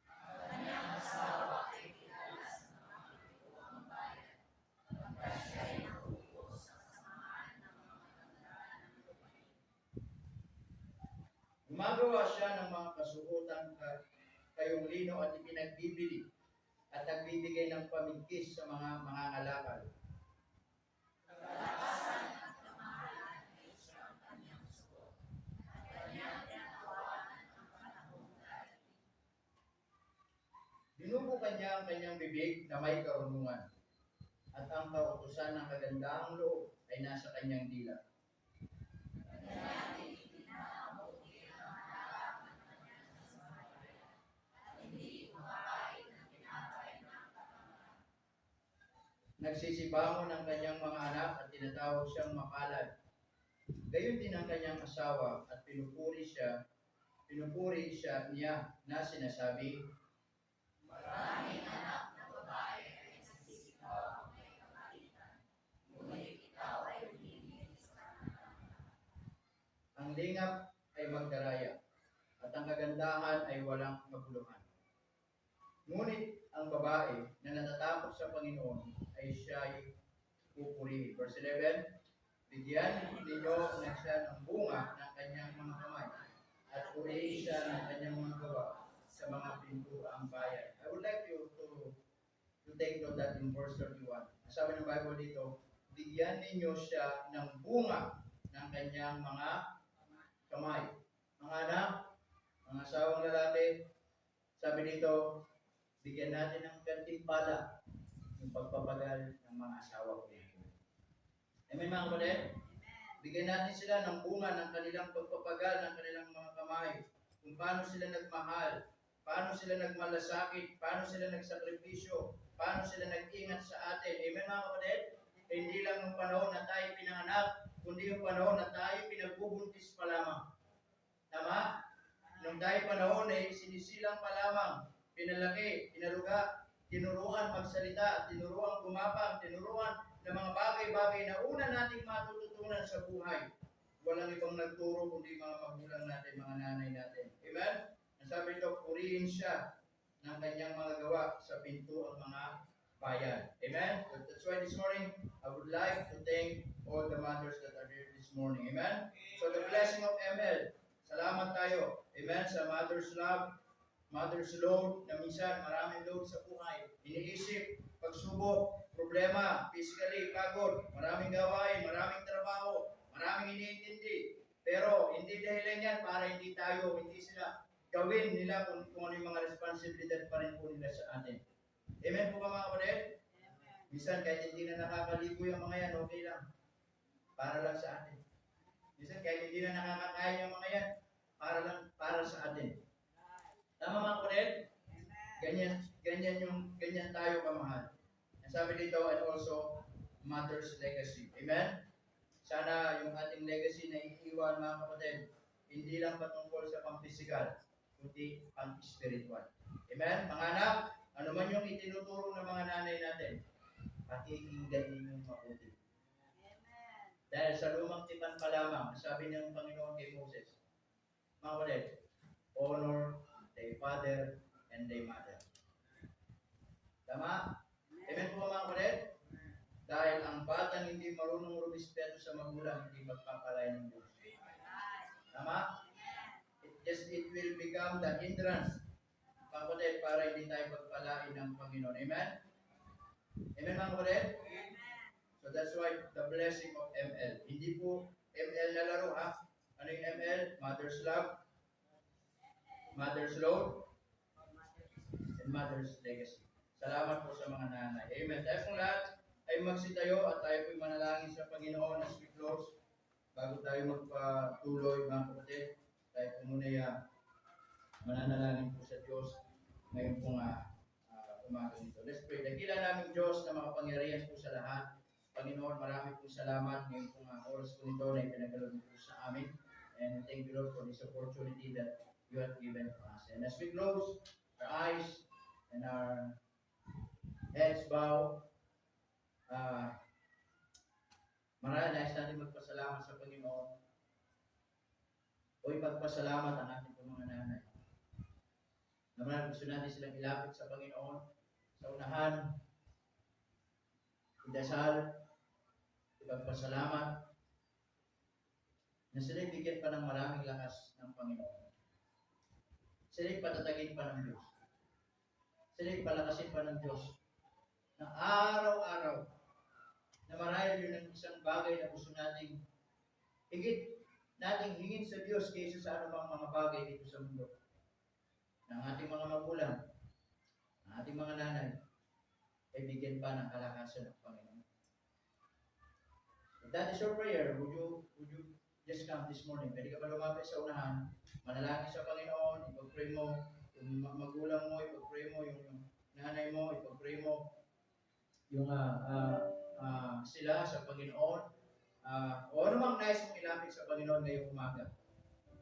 Ang kanyang asawa ay kilala sa mga bituang bayan, pagkat siya'y nakupo sa kasamaan ng mga matandaan ng lupain. Gumagawa siya ng mga kasuotan kayong lino at ipinagbibili at nagbibigay ng pamigkis sa mga mangangalakal. Kalakasan at kamahalan ay siyang kanyang suot, at kanyang tinawanan ang panahong darating. Binubukan niya ang kanyang bibig na may karunungan at ang kautusan ng kagandahang loob ay nasa kanyang dila. Kanyang itinaamuti ang halaman ng kanyang sambahayan, at hindi kumakain ng tinapay ng katangahan. Nagsisibangon ang kanyang mga anak at tinatawag siyang mapalad. Gayon din ang kanyang asawa at pinupuri siya niya na sinasabi, Maraming anak na babae ay nagsisigaw ang may kapalitan, ngunit ikaw ay humingin sa kanila. ang lingap ay magdaraya at ang kagandahan ay walang maguluhan. Ngunit ang babae na natatakot sa Panginoon ay siya'y pupurihin. Verse 11, bigyan ninyo na siya ng bunga ng kanyang mga kamay at purihin siya ng kanyang mga gawa sa mga pintuang bayan. I would like you to take note that in verse 31. Ang sabi ng Bible dito, bigyan ninyo siya ng bunga ng kanyang mga kamay. Mga anak, mga asawang lalaki, sabi dito, bigyan natin ng gantimpala yung pagpapagal ng mga asawa ko. Amen mga kapatid? Bigyan natin sila ng bunga ng kanilang pagpapagal ng kanilang mga kamay. Kung paano sila nagmahal, paano sila nagmalasakit, paano sila nagsakripisyo, paano sila nag-ingat sa atin. Amen mga kapatid? Hindi lang yung panahon na tayo pinanganak, kundi yung panahon na tayo pinagbubuntis pa lamang. Tama? Nung tayo panahon ay sinisilang pa lamang, pinalaki, pinaruga, tinuruan magsalita, tinuruan gumapang, tinuruan ng mga bagay-bagay na una nating matututunan sa buhay. Walang ibang nagturo kundi mga magulang natin, mga nanay natin. Amen? Ang sabi ito, purihin siya ng kanyang mga gawa sa pinto ang mga bayan. Amen? That's why this morning, I would like to thank all the mothers that are here this morning. Amen? So the blessing of ML, salamat tayo. Amen? Sa mother's love, mother's load, na minsan maraming load sa buhay. Iniisip, pagsubok, problema, physically, pagod, maraming gawain, maraming trabaho, maraming iniintindi. Pero hindi dahilan yan para hindi sila gawin nila kung ano yung mga responsibilidad pa rin po nila sa atin. Amen po ba mga kapatid? Minsan kahit hindi na nakakaligo yung mga yan, okay lang. Para lang sa atin. Minsan kahit hindi na nakakakain yung mga yan, para sa atin. Tama mga kapatid? Ganyan tayo kamahal. Ang sabi dito, and also, mother's legacy. Amen? Sana yung ating legacy na iiwan mga kapatid, hindi lang patungkol sa pang-physical, kundi pang-spiritual. Amen? Mga anak, ano man yung itinuturo ng mga nanay natin, pakikinggan ninyong mabuti. Dahil sa lumang tipan pa lamang, sabi ng Panginoon kay Moses, mga kapatid, honor thy father and thy mother. Tama? Amen po mga kapatid? Dahil ang batang hindi marunong rumispeto sa magulang, hindi magpapalay ng Diyos. Tama? It will become the hindrance, mga kapatid, para hindi tayo pagpalain ng Panginoon. Amen? Amen mga kapatid? So that's why the blessing of ML. Hindi po ML na laro ha. Ano yung ML? Mother's love, mother's load, and mother's legacy. Salamat po sa mga nanay. Amen. Tayo pong lahat ay magsitayo at tayo po'y manalangin sa Panginoon as we close. Bago tayo magpatuloy mga kapatid, tayo po muna mananalangin po sa Diyos ngayon pong umaga nito. Let's pray. Dakila namin Diyos na makapangyarihan po sa lahat. Panginoon, marami pong salamat ngayon pong oras po nito na ipinagkaloob po sa amin. And thank you Lord for this opportunity that you have given to us. And as we close our eyes and our heads bow, marami nais natin magpasalamat sa Panginoon. O ipagpasalamat ang ating mga nanay. Na marami gusto natin silang ilapit sa Panginoon, sa unahan, idasal, ipagpasalamat, na sila'y bigyan pa ng maraming lakas ng Panginoon. Sila'y patatagin pa ng Diyos. Sila'y palakasin pa ng Diyos. Na araw-araw, na marahil yun ang isang bagay na gusto nating higit nating hingin sa Diyos kaysa sa anumang mga bagay dito sa mundo. Ng ating mga magulang, ng ating mga nanay, ay bigyan pa ng kalakasan ng Panginoon. If that is your prayer, would you just come this morning? Pwede ka ba lumapit sa unahan, manalangin sa Panginoon, ipag-pray mo, yung magulang mo, ipag-pray mo, yung nanay mo, ipag-pray mo, yung sila sa Panginoon, o anumang nais mong ilapit sa Panginoon ngayong umaga.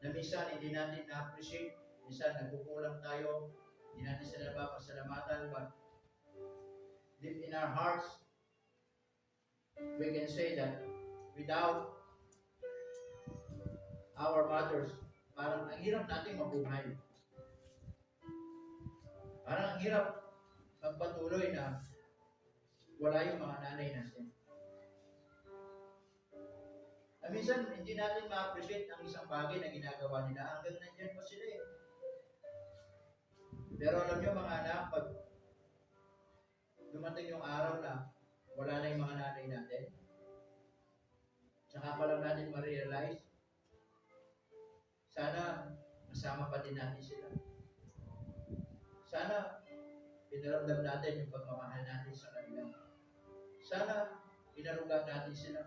Na minsan hindi natin na-appreciate, minsan nagkukulang tayo, hindi natin sila napapasalamatan, but deep in our hearts, we can say that without our mothers, parang ang hirap natin mabuhay. Parang ang hirap magpatuloy na wala yung mga nanay natin. Minsan, hindi natin ma-appreciate ang isang bagay na ginagawa nila hanggang nandiyan pa sila eh. Pero alam nyo mga anak, pag dumating yung araw na wala na yung mga nanay natin, tsaka pa lang natin ma-realize, sana masama pa din natin sila. Sana pinaramdam natin yung pagmamahal natin sa kanila. Sana pinaruga natin sila.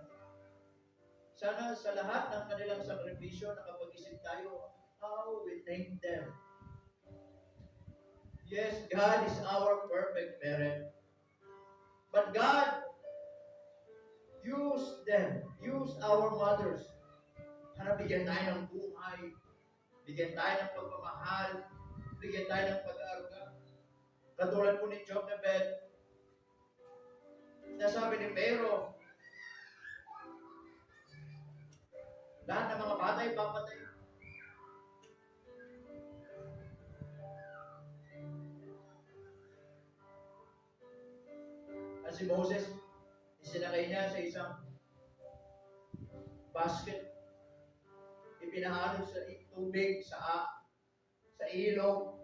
Sana sa lahat ng kanilang sakripisyo, nakapag-isip tayo, how we thank them. Yes, God is our perfect parent. But God use them, use our mothers, para bigyan tayo ng buhay, bigyan tayo ng pagmamahal, bigyan tayo ng pag-aaruga. Katulad po ni Jochebed, nasabi ni Pero, lahat ng mga bata ay papatay. na si Moses, isinakay niya sa isang basket, ipinahalog sa tubig, sa ilog,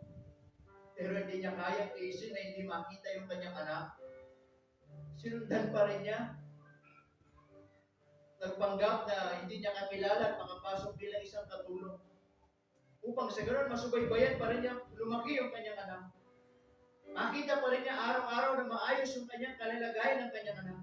pero hindi niya kayang tiisin na hindi makita yung kanyang anak. Sinundan pa rin niya. Nagpanggap na hindi niya kakilala at makapasok bilang isang katulong. Upang sa ganoon, masubaybayan pa rin niya lumaki yung kanyang anak. Makita pa rin niya araw-araw na maayos yung kanyang kalalagayan ng kanyang anak.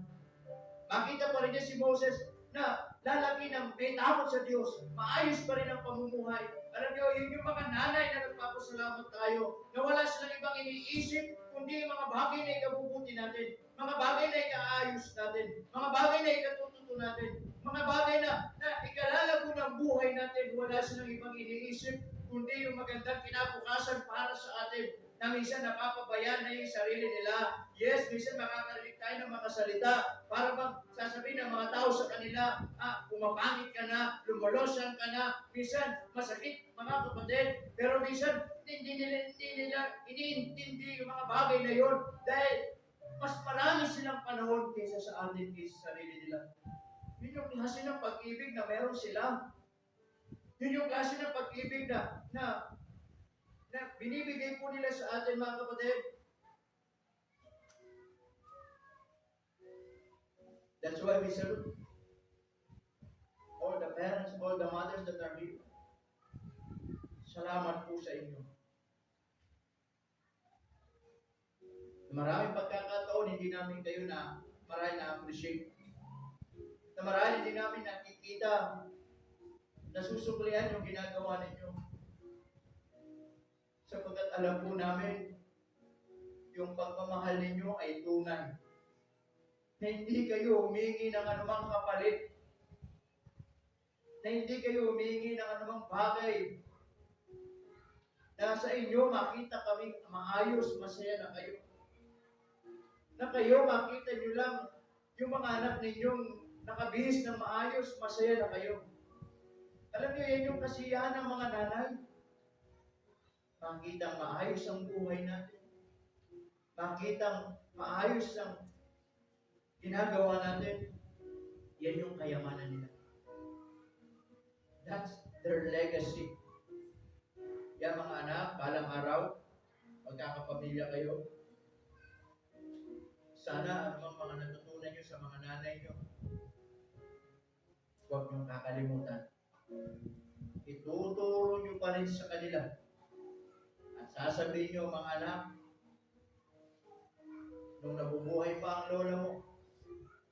Makita pa rin niya si Moses na lalaki ng may takot sa Diyos. Maayos pa rin ang pamumuhay. Alam niyo, yun yung mga nanay na nagpapasalamat tayo na wala silang ibang iniisip kundi yung mga bagay na ikabubuti natin, mga bagay na ikaayos natin, mga bagay na ikatututo natin, mga bagay na ikalalago ng buhay natin. Wala silang ibang iniisip kundi yung magandang kinabukasan para sa atin, na minsan napapabayaan na yung sarili nila. Yes, minsan makakarinig tayo ng mga salita para bang sasabihin ng mga tao sa kanila, pumapangit ka na, lumolosan ka na, minsan masakit mga kapatid, pero minsan hindi nila iniintindi yung mga bagay na yon dahil mas marami silang panahon kaysa sa atin, kaysa sa sarili nila. Yun yung klase ng pag-ibig na meron sila. Yun yung klase ng pag-ibig na binibigay po nila sa atin, mga kapatid. That's why we salute all the parents, all the mothers that are here. Salamat po sa inyo. Maraming pagkakataon, hindi namin kayo na marahil na-appreciate. Na marahil hindi namin nakikita, nasusuklian yung ginagawa ninyo. Sapagkat alam po namin, yung pagmamahal ninyo ay tunay. Na hindi kayo humingi ng anumang kapalit. Na hindi kayo humingi ng anumang bagay. Na sa inyo makita kami maayos, masaya na kayo. Na kayo makita nyo lang yung mga anak ninyong nakabihis ng maayos, masaya na kayo. Alam niyo, yan yung kasiyahan ng mga nanay. Makitang maayos ang buhay natin. Makitang maayos ang ginagawa natin. Yan yung kayamanan nila. That's their legacy. Yan mga anak, balang araw, magkakapamilya kayo. Sana anumang mga natutunan nyo sa mga nanay nyo, huwag nyo kakalimutan. Ituturo nyo pa rin sa kanila. At sasabihin nyo, mga anak, nung nabubuhay pa ang lola mo,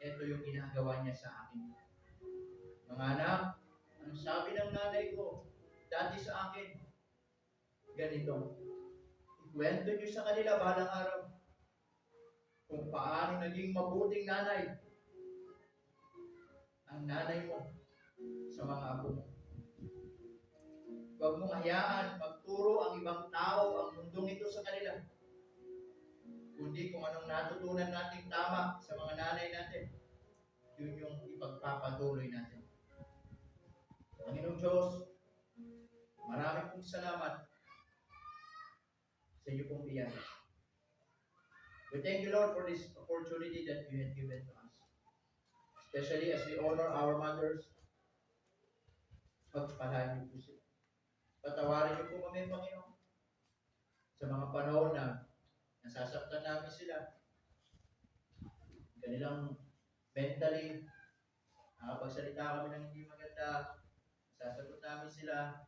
ito yung ginagawa niya sa akin. Mga anak, ang sabi ng nanay ko, dati sa akin, ganito. Ikwento nyo sa kanila balang araw kung paano naging mabuting nanay ang nanay mo sa mga apo mo. Huwag mong hayaan magturo ang ibang tao ang mundong ito sa kanila. Kundi kung anong natutunan nating tama sa mga nanay natin, yun yung ipagpapatuloy natin. Panginoong Diyos, maraming pong salamat sa iyo pong biyaya. We thank you, Lord, for this opportunity that you had given to us. Especially as we honor our mothers, pagpalain niyo po sila. Patawarin niyo po kami, Panginoon, sa mga panahon na nasasaktan namin sila. Kanilang mentally, nakapagsalita kami ng hindi maganda, sasagot namin sila.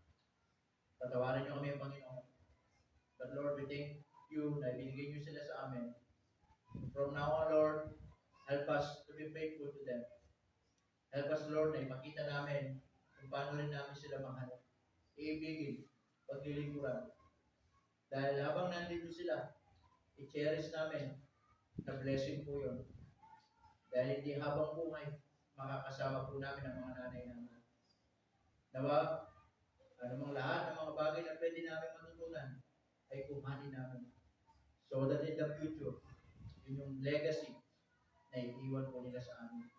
Patawarin niyo kami, Panginoon. But Lord, we thank you na ibinigay niyo sila sa amin. From now on, Lord, help us to be faithful to them. Help us, Lord, na ipakita namin kung paano rin namin sila mahal. Iibigin, paglilingkuran. Dahil habang nandito sila, i-cherish namin na blessing po yun. Dahil hindi habang buhay, makakasama po namin ang mga nanay namin. Nawa, anumang lahat ng mga bagay na pwede namin matutunan, ay kuhanin namin. So that in the future, yun yung legacy na iiwan po nila sa amin.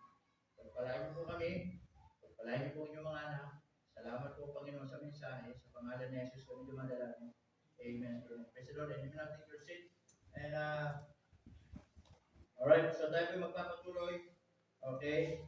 Pagpalain po kami, pagpalain po inyong mga anak. Salamat po, Panginoon, sa mensahe. Sa pangalan ni Jesus kami dumadalangin. Amen. Praise the Lord. And you may not take your seat. And Alright, so tayo po magpapatuloy. Okay?